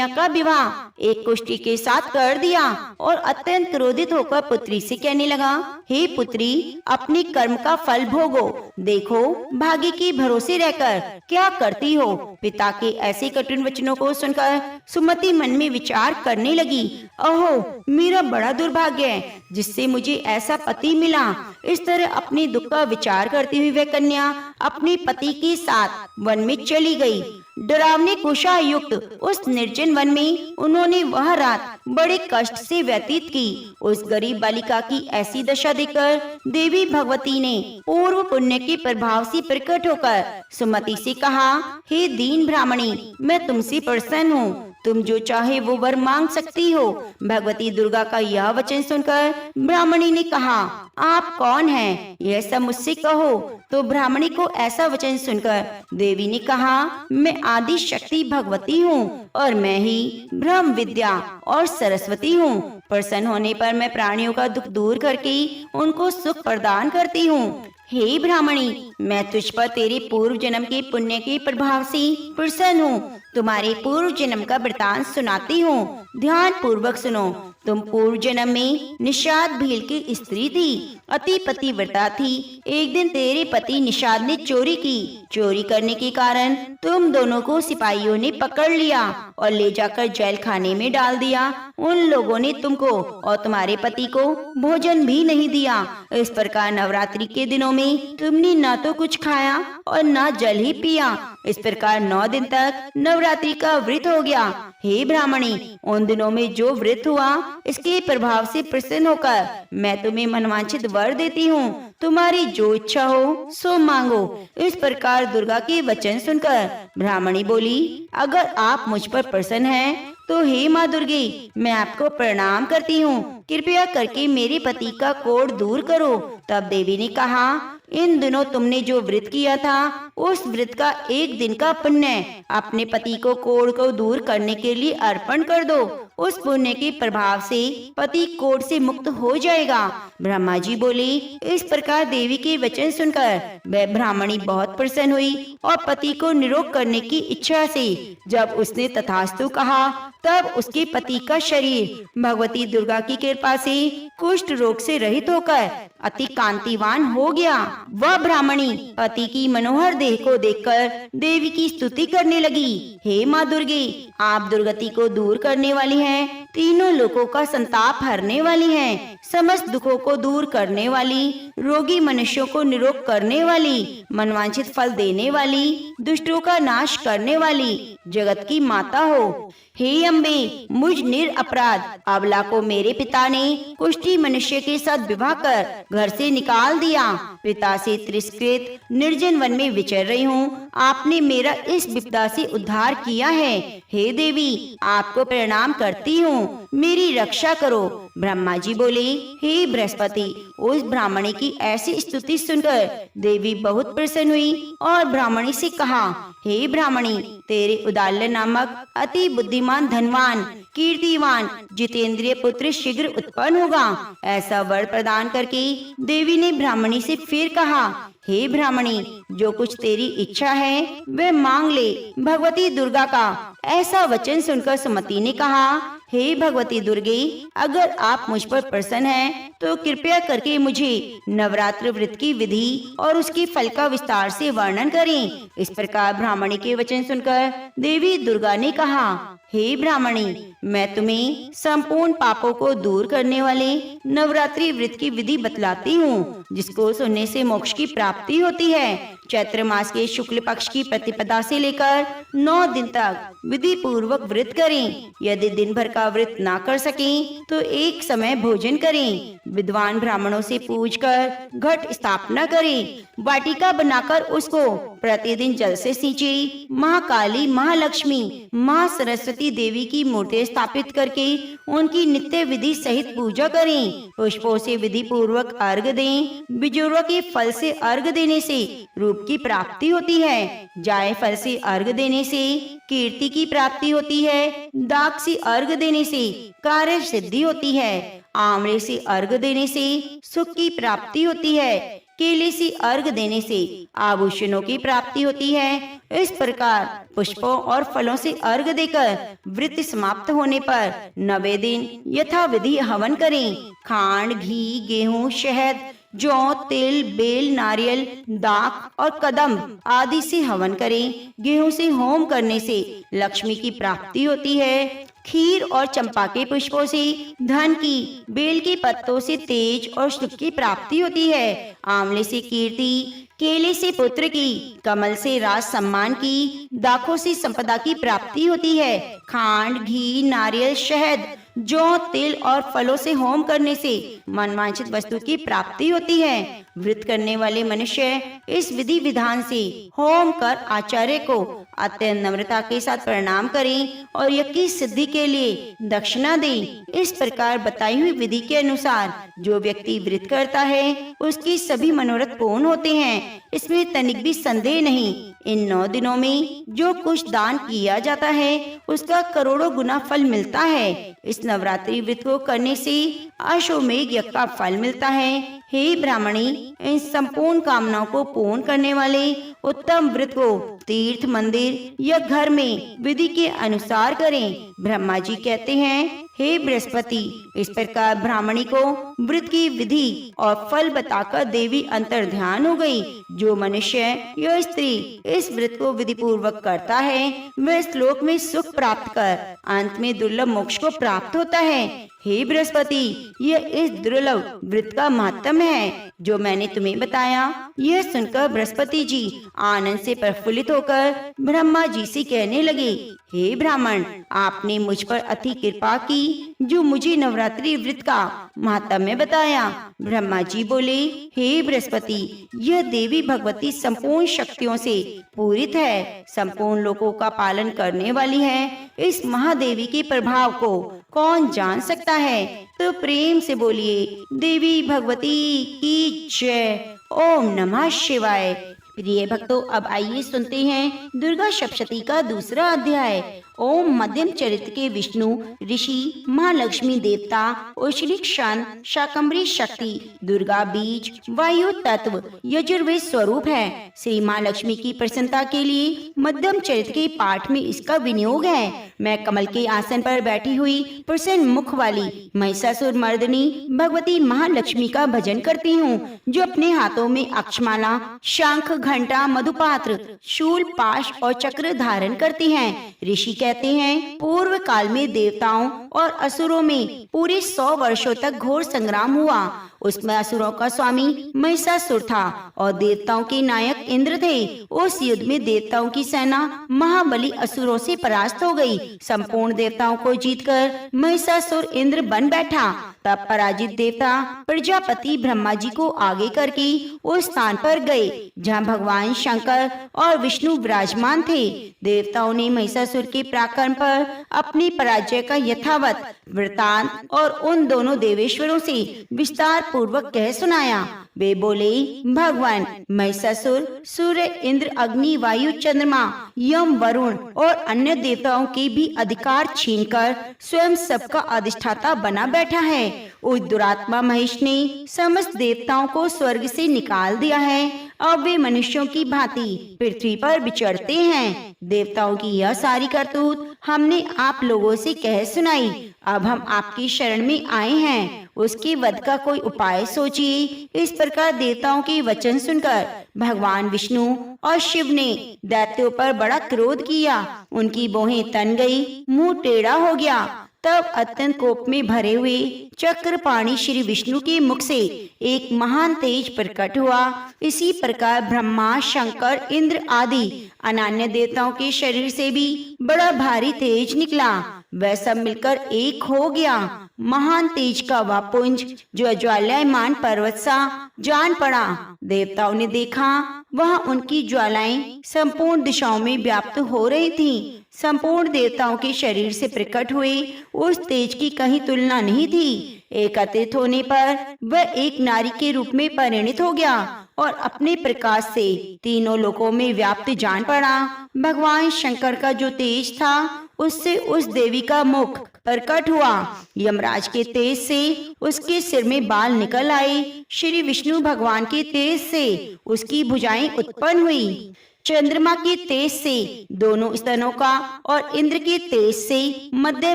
का विवाह एक कुष्ठी के साथ कर दिया और अत्यंत क्रोधित होकर पुत्री से कहने लगा, हे पुत्री, अपने कर्म का फल भोगो, देखो भाग्य के भरोसे रहकर क्या करती हो। पिता के ऐसे कठिन वचनों को सुनकर सुमति मन में विचार करने लगी, ओहो, मेरा बड़ा दुर्भाग्य है जिससे मुझे ऐसा पति मिला। इस तरह अपने दुख का विचार करती हुई वह कन्या अपने पति के साथ वन में चली गई। डरावने कुशा युक्त उस निर्जन वन में उन्होंने वह रात बड़े कष्ट से व्यतीत की। उस गरीब बालिका की ऐसी दशा देखकर देवी भगवती ने पूर्व पुण्य के प्रभाव से प्रकट होकर सुमति से कहा, हे दीन ब्राह्मणी, मैं तुमसे प्रसन्न हूँ, तुम जो चाहे वो वर मांग सकती हो। भगवती दुर्गा का यह वचन सुनकर ब्राह्मणी ने कहा, आप कौन हैं? यह सब मुझसे कहो। तो ब्राह्मणी को ऐसा वचन सुनकर देवी ने कहा, मैं आदि शक्ति भगवती हूँ और मैं ही ब्रह्म विद्या और सरस्वती हूँ। प्रसन्न होने पर मैं प्राणियों का दुख दूर करके उनको सुख प्रदान करती हूँ। हे ब्राह्मणी, मैं तुझ पर तेरे पूर्व जन्म के पुण्य के प्रभाव से प्रसन्न हूँ। तुम्हारे पूर्व जन्म का वृतांत सुनाती हूँ, ध्यान पूर्वक सुनो। तुम पूर्व जन्म में निषाद भील की स्त्री थी, अति पतिव्रता थी। एक दिन तेरे पति निषाद ने चोरी की। चोरी करने के कारण तुम दोनों को सिपाहियों ने पकड़ लिया और ले जाकर जेल खाने में डाल दिया। उन लोगों ने तुमको और तुम्हारे पति को भोजन भी नहीं दिया। इस प्रकार नवरात्रि के दिनों में तुमने न तो कुछ खाया और न जल ही पिया। इस प्रकार 9 दिन तक नवरात्रि का व्रत हो गया। हे ब्राह्मणी, उन दिनों में जो व्रत हुआ इसके प्रभाव से प्रसन्न होकर मैं तुम्हें मनवांछित वर देती हूँ। तुम्हारी जो इच्छा हो सो मांगो। इस प्रकार दुर्गा के वचन सुनकर ब्राह्मणी बोली, अगर आप मुझ पर प्रसन्न हैं तो हे माँ दुर्गे, मैं आपको प्रणाम करती हूँ, कृपया करके मेरे पति का कोढ़ दूर करो। तब देवी ने कहा, इन दिनों तुमने जो व्रत किया था उस व्रत का एक दिन का पुण्य अपने पति को कोढ़ को दूर करने के लिए अर्पण कर दो। उस पुण्य के प्रभाव से पति कोढ़ से मुक्त हो जाएगा। ब्रह्मा जी बोले, इस प्रकार देवी के वचन सुनकर वह ब्राह्मणी बहुत प्रसन्न हुई और पति को निरोग करने की इच्छा से जब उसने तथास्तु कहा, तब उसके पति का शरीर भगवती दुर्गा की कृपा से कुष्ठ रोग से रहित होकर अति कांतिवान हो गया। वह ब्राह्मणी पति की मनोहर देह को देखकर देवी की स्तुति करने लगी। हे माँ दुर्गे, आप दुर्गति को दूर करने वाली हैं, तीनों लोकों का संताप हरने वाली हैं, समस्त दुखों को दूर करने वाली, रोगी मनुष्यों को निरोग करने वाली, मनवांछित फल देने वाली, दुष्टों का नाश करने वाली, जगत की माता हो। हे अम्बे, मुझ निरपराध अबला को मेरे पिता ने कुष्ठी मनुष्य के साथ विवाह कर घर से निकाल दिया। पिता से तिरस्कृत निर्जन वन में विचर रही हूँ, आपने मेरा इस विपदा से उद्धार किया है। हे देवी, आपको प्रणाम करती हूँ, मेरी रक्षा करो। ब्रह्मा जी बोले, हे बृहस्पति, उस ब्राह्मणी की ऐसी स्तुति सुनकर देवी बहुत प्रसन्न हुई और ब्राह्मणी से कहा, हे ब्राह्मणी, तेरे उदाल्य नामक अति बुद्धिमान, धनवान, कीर्तिवान, जितेंद्रिय पुत्र शीघ्र उत्पन्न होगा। ऐसा वर प्रदान करके देवी ने ब्राह्मणी से फिर कहा, हे ब्राह्मणी, जो कुछ तेरी इच्छा है वह मांग ले। भगवती दुर्गा का ऐसा वचन सुनकर सुमति ने कहा, हे भगवती दुर्गे, अगर आप मुझ पर प्रसन्न हैं तो कृपया करके मुझे नवरात्र व्रत की विधि और उसके फल का विस्तार से वर्णन करें। इस प्रकार ब्राह्मणी के वचन सुनकर देवी दुर्गा ने कहा, हे ब्राह्मणी, मैं तुम्हें संपूर्ण पापों को दूर करने वाले नवरात्रि व्रत की विधि बतलाती हूँ, जिसको सुनने से मोक्ष की प्राप्ति होती है। चैत्र मास के शुक्ल पक्ष की प्रतिपदा से लेकर 9 दिन तक विधि पूर्वक व्रत करें। यदि दिन भर का व्रत ना कर सकें तो एक समय भोजन करें। विद्वान ब्राह्मणों से पूछकर घट स्थापना करें। वाटिका बनाकर उसको प्रतिदिन जल से सींचे। महाकाली, महालक्ष्मी, माँ सरस्वती देवी की मूर्ति स्थापित करके उनकी नित्य विधि सहित पूजा करें। पुष्पों से विधि पूर्वक अर्घ दें। बिजोरों के फल से अर्घ देने से रूप की प्राप्ति होती है। जाय फल से अर्घ देने से कीर्ति की प्राप्ति होती है। दाग से अर्घ देने से कार्य सिद्धि होती है। आमले से अर्घ देने से सुख की प्राप्ति होती है। केले से अर्घ देने से आभूषणों की प्राप्ति होती है। इस प्रकार पुष्पों और फलों से अर्घ देकर व्रत समाप्त होने पर 9वें दिन यथाविधि हवन करें। खांड, घी, गेहूं, शहद, जौ, तिल, बेल, नारियल, दाख और कदम्ब आदि से हवन करें। गेहूं से होम करने से लक्ष्मी की प्राप्ति होती है। खीर और चंपा के पुष्पों से धन की, बेल के पत्तों से तेज और सुख की प्राप्ति होती है। आंवले से कीर्ति, केले से पुत्र की, कमल से राज सम्मान की, दाखों से संपदा की प्राप्ति होती है। खांड, घी, नारियल, शहद, जौ, तिल और फलों से होम करने से मनवांछित वस्तु की प्राप्ति होती है। व्रत करने वाले मनुष्य इस विधि विधान से होम कर आचार्य को अत्यंत नम्रता के साथ प्रणाम करें और यज्ञ की सिद्धि के लिए दक्षिणा दें। इस प्रकार बताई हुई विधि के अनुसार जो व्यक्ति व्रत करता है उसकी सभी मनोरथ पूर्ण होते हैं। इसमें तनिक भी संदेह नहीं। इन 9 दिनों में जो कुछ दान किया जाता है उसका करोड़ों गुना फल मिलता है। इस नवरात्रि व्रत को करने से अश्वमेघ यज्ञ का फल मिलता है। हे ब्राह्मणी, इन संपूर्ण कामनाओं को पूर्ण करने वाले उत्तम व्रत को तीर्थ, मंदिर या घर में विधि के अनुसार करें। ब्रह्मा जी कहते हैं, हे बृहस्पति, इस प्रकार ब्राह्मणी को व्रत की विधि और फल बताकर देवी अंतर ध्यान हो गई। जो मनुष्य या स्त्री इस व्रत को विधि पूर्वक करता है वह श्लोक में सुख प्राप्त कर अंत में दुर्लभ मोक्ष को प्राप्त होता है। हे बृहस्पति, यह इस दुर्लभ व्रत का महत्व है जो मैंने तुम्हें बताया। यह सुनकर बृहस्पति जी आनंद से प्रफुल्लित होकर ब्रह्मा जी से कहने लगे, हे ब्राह्मण, आपने मुझ पर अति कृपा की जो मुझे नवरात्रि व्रत का महात्म्य बताया। ब्रह्मा जी बोले, हे बृहस्पति, यह देवी भगवती संपूर्ण शक्तियों से पूरित है, संपूर्ण लोकों का पालन करने वाली है। इस महादेवी के प्रभाव को कौन जान सकता है? तो प्रेम से बोलिए, देवी भगवती की जय। ओम नमः शिवाय। प्रिय भक्तों, अब आइए सुनते हैं दुर्गा सप्तशती का दूसरा अध्याय। ओम मध्यम चरित्र के विष्णु ऋषि, महालक्ष्मी देवता, उष्णिक शन, शाकंभरी शक्ति, दुर्गा बीज, वायु तत्व, यजुर्वेद स्वरूप है। श्री महालक्ष्मी की प्रसन्नता के लिए मध्यम चरित्र के पाठ में इसका विनियोग है। मैं कमल के आसन पर बैठी हुई प्रसन्न मुख वाली महिषासुर मर्दिनी भगवती महालक्ष्मी का भजन करती हूँ, जो अपने हाथों में अक्षमाला, शंख, घंटा, मधुपात्र, शूल, पाश और चक्र धारण करती हैं। ऋषि कहते हैं, पूर्व काल में देवताओं और असुरों में पूरे 100 वर्षों तक घोर संग्राम हुआ। उसमें असुरों का स्वामी महिषासुर था और देवताओं के नायक इंद्र थे। उस युद्ध में देवताओं की सेना महाबली असुरों से परास्त हो गई। संपूर्ण देवताओं को जीतकर महिषासुर इंद्र बन बैठा। तब पराजित देवता प्रजापति ब्रह्मा जी को आगे करके उस स्थान पर गए जहाँ भगवान शंकर और विष्णु विराजमान थे। देवताओं ने महिषासुर के पराक्रम पर अपनी पराजय का यथावत वृतांत और उन दोनों देवेश्वरों से विस्तार पूर्वक कह सुनाया। वे बोले, भगवान महिषासुर सूर्य, इंद्र, अग्नि, वायु, चंद्रमा, यम, वरुण और अन्य देवताओं के भी अधिकार छीनकर स्वयं सबका अधिष्ठाता बना बैठा है। उस दुरात्मा महेश ने समस्त देवताओं को स्वर्ग से निकाल दिया है। अब वे मनुष्यों की भांति पृथ्वी पर विचरते हैं। देवताओं की यह सारी करतूत हमने आप लोगों से कह सुनाई। अब हम आपकी शरण में आए हैं, उसके वध का कोई उपाय सोचिए। इस प्रकार देवताओं के वचन सुनकर भगवान विष्णु और शिव ने दैत्यों पर बड़ा क्रोध किया। उनकी भौहें तन गई, मुंह टेढ़ा हो गया। तब अत्यंत कोप में भरे हुए चक्रपाणी श्री विष्णु के मुख से एक महान तेज प्रकट हुआ। इसी प्रकार ब्रह्मा, शंकर, इंद्र आदि अनन्य देवताओं के शरीर से भी बड़ा भारी तेज निकला। वह सब मिलकर एक हो गया। महान तेज का वह पुंज जो ज्वालायमान पर्वत सा जान पड़ा। देवताओं ने देखा, वह उनकी ज्वालाएं संपूर्ण दिशाओं में व्याप्त हो रही थीं। संपूर्ण देवताओं के शरीर से प्रकट हुए उस तेज की कहीं तुलना नहीं थी। एकत्रित होने पर वह एक नारी के रूप में परिणित हो गया और अपने प्रकाश से तीनों लोकों में व्याप्त जान पड़ा। भगवान शंकर का जो तेज था, उससे उस देवी का मुख प्रकट हुआ। यमराज के तेज से उसके सिर में बाल निकल आए। श्री विष्णु भगवान के तेज से उसकी भुजाएं उत्पन्न हुई। चंद्रमा के तेज से दोनों स्तनों का और इंद्र के तेज से मध्य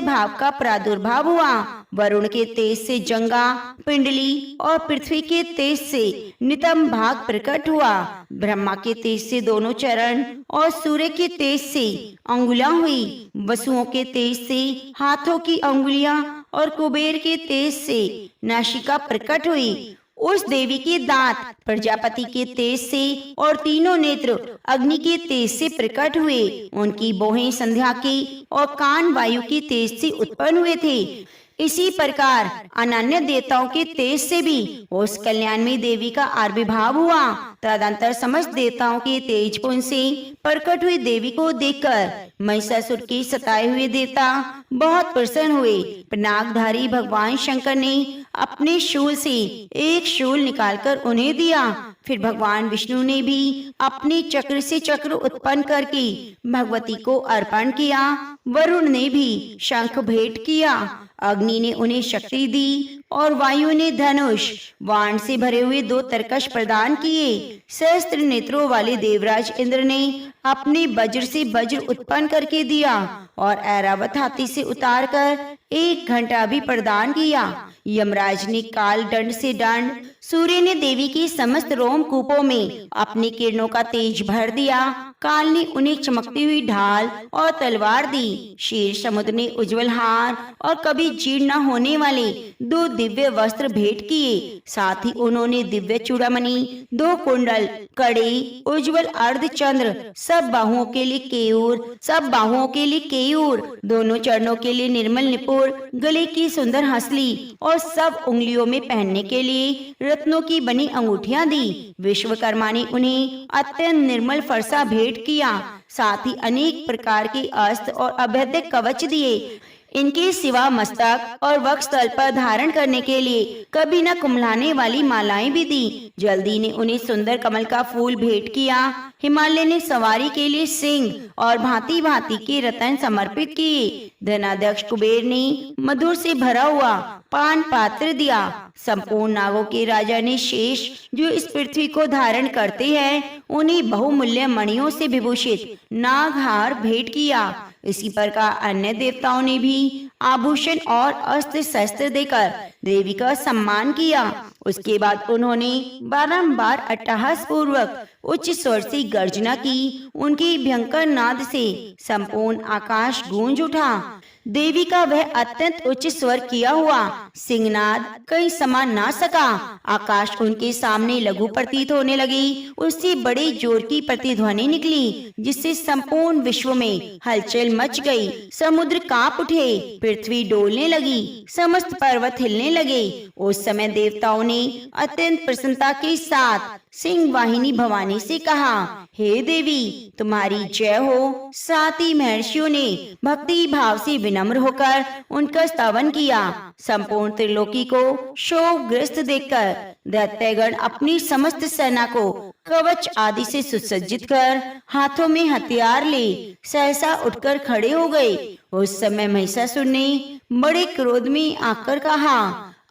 भाग का प्रादुर्भाव हुआ। वरुण के तेज से जंगा, पिंडली और पृथ्वी के तेज से नितंब भाग प्रकट हुआ। ब्रह्मा के तेज से दोनों चरण और सूर्य के तेज से अंगुलियां हुई। वसुओं के तेज से हाथों की अंगुलियां और कुबेर के तेज से नासिका प्रकट हुई। उस देवी के दांत प्रजापति के तेज से और तीनों नेत्र अग्नि के तेज से प्रकट हुए। उनकी भौहें संध्या की और कान वायु की तेज से उत्पन्न हुए थे। इसी प्रकार अनन्य देवताओं के तेज से भी उस कल्याणमयी देवी का आविर्भाव हुआ। तदंतर समस्त देवताओं के तेज पुंज से प्रकट हुई देवी को देखकर महिषासुर के सताए हुए देवता बहुत प्रसन्न हुए। नागधारी भगवान शंकर ने अपने शूल से एक शूल निकालकर उन्हें दिया। फिर भगवान विष्णु ने भी अपने चक्र से चक्र उत्पन्न करके भगवती को अर्पण किया। वरुण ने भी शंख भेंट किया। अग्नि ने उन्हें शक्ति दी और वायु ने धनुष, बाण से भरे हुए 2 तरकश प्रदान किए। सहस्त्र नेत्रों वाले देवराज इंद्र ने अपने वज्र से वज्र उत्पन्न करके दिया और ऐरावत हाथी से उतारकर 1 घंटा भी प्रदान किया। यमराज ने काल दंड से दंड, सूर्य ने देवी की समस्त रोमकूपों में अपनी किरणों का तेज भर दिया। काल ने उन्हें चमकती हुई ढाल और तलवार दी। क्षीर समुद्र ने उज्जवल हार और कभी जीर्ण न होने वाले 2 दिव्य वस्त्र भेंट किए। साथ ही उन्होंने दिव्य चूड़ामणि, 2 कुंडल, कड़े, उज्जवल अर्धचंद्र, सब बाहुओं के लिए केयूर, सब बाहुओं के लिए केयूर, दोनों चरणों के लिए निर्मल निपुर, गले की सुंदर हंसली और सब उंगलियों में पहनने के लिए रत्नों की बनी अंगूठियां दी। विश्वकर्मा ने उन्हें अत्यंत निर्मल फरसा भेंट किया। साथ ही अनेक प्रकार के अस्त्र और अभेद्य कवच दिए। इनके सिवा मस्तक और वक्षस्थल पर धारण करने के लिए कभी न कुम्हलाने वाली मालाएं भी दी। जल्दी ने उन्हें सुंदर कमल का फूल भेंट किया। हिमालय ने सवारी के लिए सिंह और भांति भांति के रत्न समर्पित किए। धनाध्यक्ष कुबेर ने मधुर से भरा हुआ पान पात्र दिया। संपूर्ण नागों के राजा ने शेष जो इस पृथ्वी को धारण करते हैं उन्हें बहुमूल्य मणियों से विभूषित नागहार भेंट किया। इसी प्रकार अन्य देवताओं ने भी आभूषण और अस्त्र शस्त्र देकर देवी का सम्मान किया। उसके बाद उन्होंने बारंबार अट्टहास पूर्वक उच्च स्वर से गर्जना की। उनके भयंकर नाद से संपूर्ण आकाश गूंज उठा। देवी का वह अत्यंत उच्च स्वर किया हुआ सिंहनाद कहीं समा ना सका। आकाश उनके सामने लघु प्रतीत होने लगी। उससे बड़े जोर की प्रतिध्वनि निकली जिससे संपूर्ण विश्व में हलचल मच गई। समुद्र कांप उठे, पृथ्वी डोलने लगी, समस्त पर्वत हिलने लगे। उस समय देवताओं ने अत्यंत प्रसन्नता के साथ सिंह वाहिनी भवानी से कहा, हे देवी तुम्हारी जय हो। साथ ही महर्षियों ने भक्ति भाव से विनम्र होकर उनका स्तवन किया। संपूर्ण त्रिलोकी को शोकग्रस्त देखकर दैत्यगण अपनी समस्त सेना को कवच आदि से सुसज्जित कर हाथों में हथियार ले सहसा उठकर खड़े हो गए। उस समय महिषासुर ने बड़े क्रोध में आकर कहा,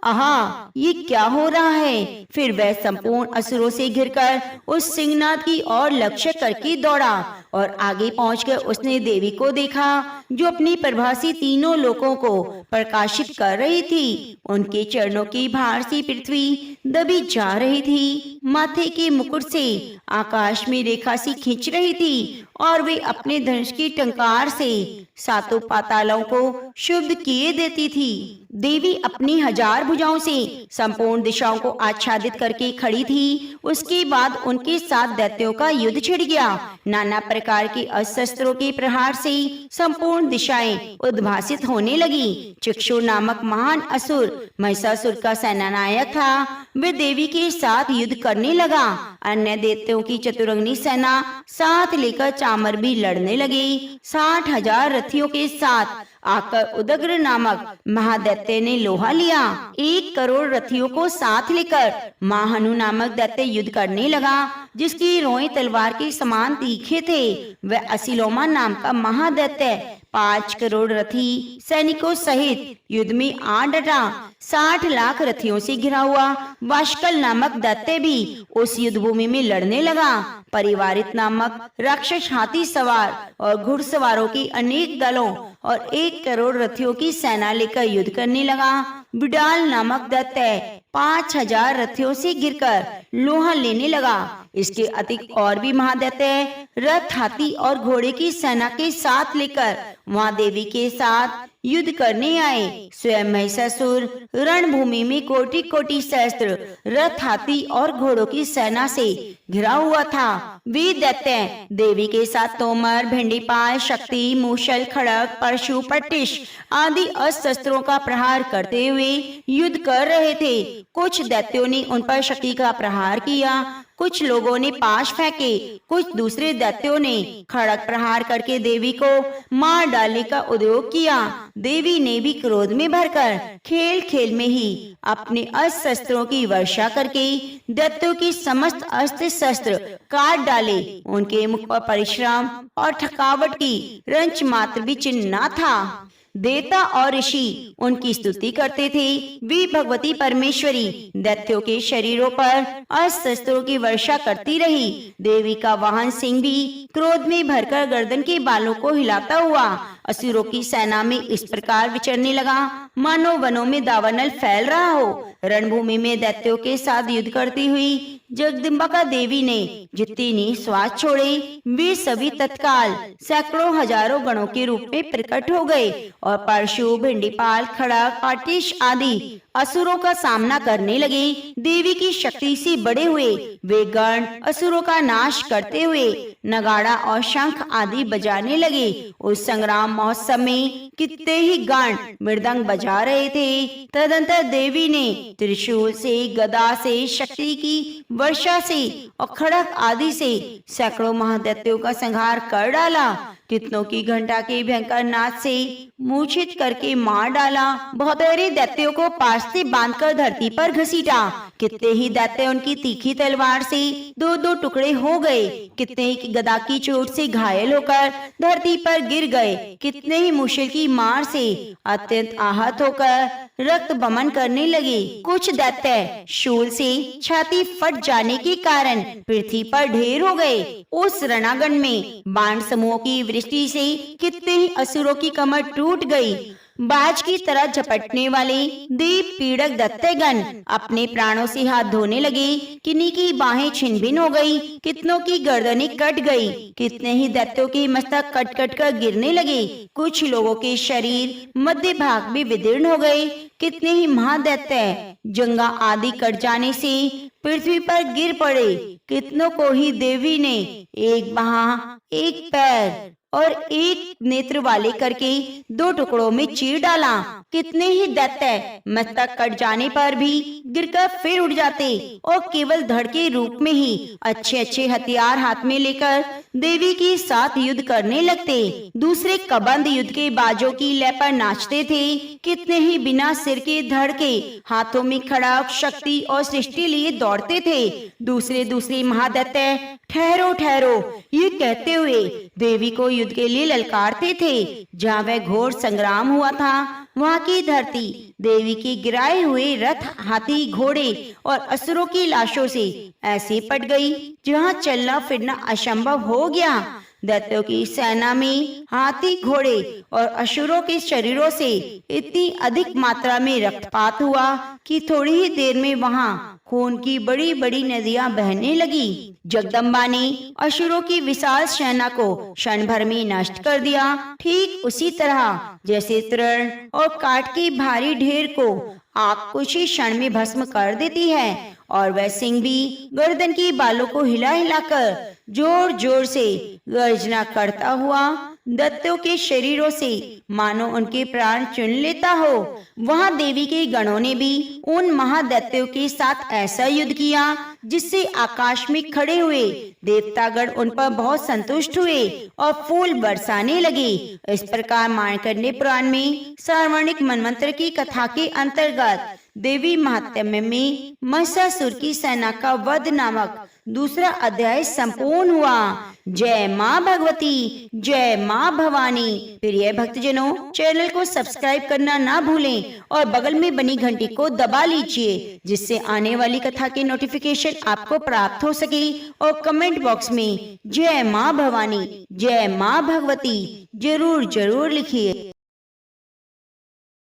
आहा ये क्या हो रहा है। फिर वह संपूर्ण असुरों से घिरकर उस सिंहनाद की ओर लक्ष्य करके दौड़ा और आगे पहुंचकर उसने देवी को देखा जो अपनी प्रभा से तीनों लोकों को प्रकाशित कर रही थी। उनके चरणों के भार से पृथ्वी दबी जा रही थी। माथे के मुकुट से आकाश में रेखा सी खींच रही थी और वे अपने धनुष की टंकार से सातों पातालों को शुद्ध किए देती थी। देवी अपनी 1000 भुजाओं से संपूर्ण दिशाओं को आच्छादित करके खड़ी थी। उसके बाद उनके साथ दैत्यों का युद्ध छिड़ गया। नाना प्रकार के अस्त्रों के प्रहार से संपूर्ण दिशाएं उद्भासित होने लगी। चक्षुर नामक महान असुर महिषासुर का सेनानायक था। वे देवी के साथ युद्ध करने लगा। अन्य दैत्यों की चतुरंगी सेना साथ लेकर चामर भी लड़ने लगे। 60,000 रथियों के साथ आकर उदग्र नामक महादैत्य ने लोहा लिया। 1 करोड़ रथियों को साथ लेकर महाहनु नामक दैत्य युद्ध करने लगा जिसकी रोएं तलवार के समान तीखे थे। वह असिलोमा नाम का महादैत्य 5 करोड़ रथी सैनिकों सहित युद्ध में आ डटा। 60 लाख रथियों से घिरा हुआ वाशकल नामक दैत्य भी उस युद्ध भूमि में लड़ने लगा। परिवारित नामक राक्षस हाथी सवार और घुड़सवारों के अनेक दलों और 1 करोड़ रथियों की सेना लेकर युद्ध करने लगा। बिडाल नामक दैत्य 5000 रथियों से घिरकर लोहा लेने लगा। इसके अतिरिक्त और भी महादैत्य रथ, हाथी और घोड़े की सेना के साथ लेकर वहां देवी के साथ युद्ध करने आए। स्वयं महिषासुर रणभूमि में कोटि कोटि सहस्त्र रथ, हाथी और घोड़ों की सेना से घिरा हुआ था। वे दैत्य देवी के साथ तोमर, भिंडीपाल, शक्ति, मूषल, खड़ग, परशु, पट्टिश आदि अस्त्रों का प्रहार करते हुए युद्ध कर रहे थे। कुछ दैत्यों ने उन पर शक्ति का प्रहार किया, कुछ लोगों ने पाश फेंके, कुछ दूसरे दैत्यों ने खड़ग प्रहार करके देवी को मार डालने का उद्योग किया। देवी ने भी क्रोध में भरकर खेल खेल में ही अपने अस्त्रों की वर्षा करके दैत्यों की समस्त अस्त्र शस्त्र काट डाले। उनके मुख पर परिश्रम और थकावट की रंच मात्र भी चिन्ह न था। देवता और ऋषि उनकी स्तुति करते थे। वे भगवती परमेश्वरी दैत्यों के शरीरों पर अस्त्रों की वर्षा करती रही। देवी का वाहन सिंह भी क्रोध में भरकर गर्दन के बालों को हिलाता हुआ असुरों की सेना में इस प्रकार विचरने लगा मानो वनों में दावानल फैल रहा हो। रणभूमि में दैत्यों के साथ युद्ध करती हुई जगदम्बिका देवी ने जितने ने श्वास छोड़े वे सभी तत्काल सैकड़ों हजारों गणों के रूप में प्रकट हो गए और परशु, भिंडीपाल, खड़ग, पाटिश आदि असुरों का सामना करने लगे। देवी की शक्ति से बड़े हुए वे गण असुरों का नाश करते हुए नगाड़ा और शंख आदि बजाने लगे। उस संग्राम महोत्सव में कितने ही गण मृदंग बजा रहे थे। तदंतर देवी ने त्रिशूल से, गदा से, शक्ति की वर्षा से और खड़ग आदि से सैकड़ों महादैत्यों का संहार कर डाला। कितनों की घंटा के भयंकर नाद से मूर्छित करके मार डाला। बहुतेरे दैत्यों को पास से बांधकर धरती पर घसीटा। कितने ही दैत्य उनकी तीखी तलवार से दो दो टुकड़े हो गए। कितने ही गदा की चोट से घायल होकर धरती पर गिर गए। कितने ही मुश्किल की मार से अत्यंत आहत होकर रक्त बमन करने लगे। कुछ दैत्य शूल से छाती फट जाने के कारण पृथ्वी पर ढेर हो गए। उस रणांगण में बाण समूहों की वृष्टि से कितने ही असुरों की कमर टूट गई। बाज की तरह झपटने वाले देव पीड़क दैत्यगण अपने प्राणों से हाथ धोने लगे। किन्हीं की बाहें छिन भिन हो गई, कितनों की गर्दनें कट गई। कितने ही दैत्यों के मस्तक कट कट कर गिरने लगे। कुछ लोगों के शरीर मध्य भाग में विदीर्ण हो गए। कितने ही महादैत्य जंगा आदि कट जाने से पृथ्वी पर गिर पड़े। कितनों को ही देवी ने एक बाह, एक पैर और एक नेत्र वाले करके दो टुकड़ों में चीर डाला। कितने ही दैत्य मस्तक कट जाने पर भी गिरकर फिर उठ जाते और केवल धड़ के रूप में ही अच्छे अच्छे हथियार हाथ में लेकर देवी के साथ युद्ध करने लगते। दूसरे कबंध युद्ध के बाजों की लय पर नाचते थे। कितने ही बिना सिर के धड़ के हाथों में खड़ग, शक्ति और सृष्टि लिए दौड़ते थे। दूसरे महादैत्य ठहरो ठहरो ये कहते हुए देवी को युद्ध के लिए ललकारते थे। जहाँ वह घोर संग्राम हुआ था वहाँ की धरती देवी के गिराए हुए रथ, हाथी, घोड़े और असुरों की लाशों से ऐसे पट गई जहाँ चलना फिरना असंभव हो गया। दैत्यों की सेना में हाथी, घोड़े और असुरों के शरीरों से इतनी अधिक मात्रा में रक्तपात हुआ कि थोड़ी ही देर में वहाँ खून की बड़ी बड़ी नदियां बहने लगी। जगदम्बा ने असुरों की विशाल सेना को क्षण भर में नष्ट कर दिया। ठीक उसी तरह जैसे तृण और काठ की भारी ढेर को आग कुछ ही क्षण में भस्म कर देती है, और वह सिंह भी गर्दन की बालों को हिला हिलाकर जोर जोर से गर्जना करता हुआ दैत्यों के शरीरों से मानो उनके प्राण चुन लेता हो। वहां देवी के गणों ने भी उन महादैत्यों के साथ ऐसा युद्ध किया जिससे आकाश में खड़े हुए देवतागण उन पर बहुत संतुष्ट हुए और फूल बरसाने लगे। इस प्रकार मार्कंडेय पुराण में सार्वणिक मनमंत्र की कथा के अंतर्गत देवी महात्म्य में महिषासुर की सेना का वध नामक दूसरा अध्याय संपूर्ण हुआ। जय माँ भगवती, जय माँ भवानी। प्रिय भक्तजनों, चैनल को सब्सक्राइब करना ना भूलें और बगल में बनी घंटी को दबा लीजिए जिससे आने वाली कथा के नोटिफिकेशन आपको प्राप्त हो सके। और कमेंट बॉक्स में जय माँ भवानी, जय माँ भगवती जरूर जरूर लिखिए।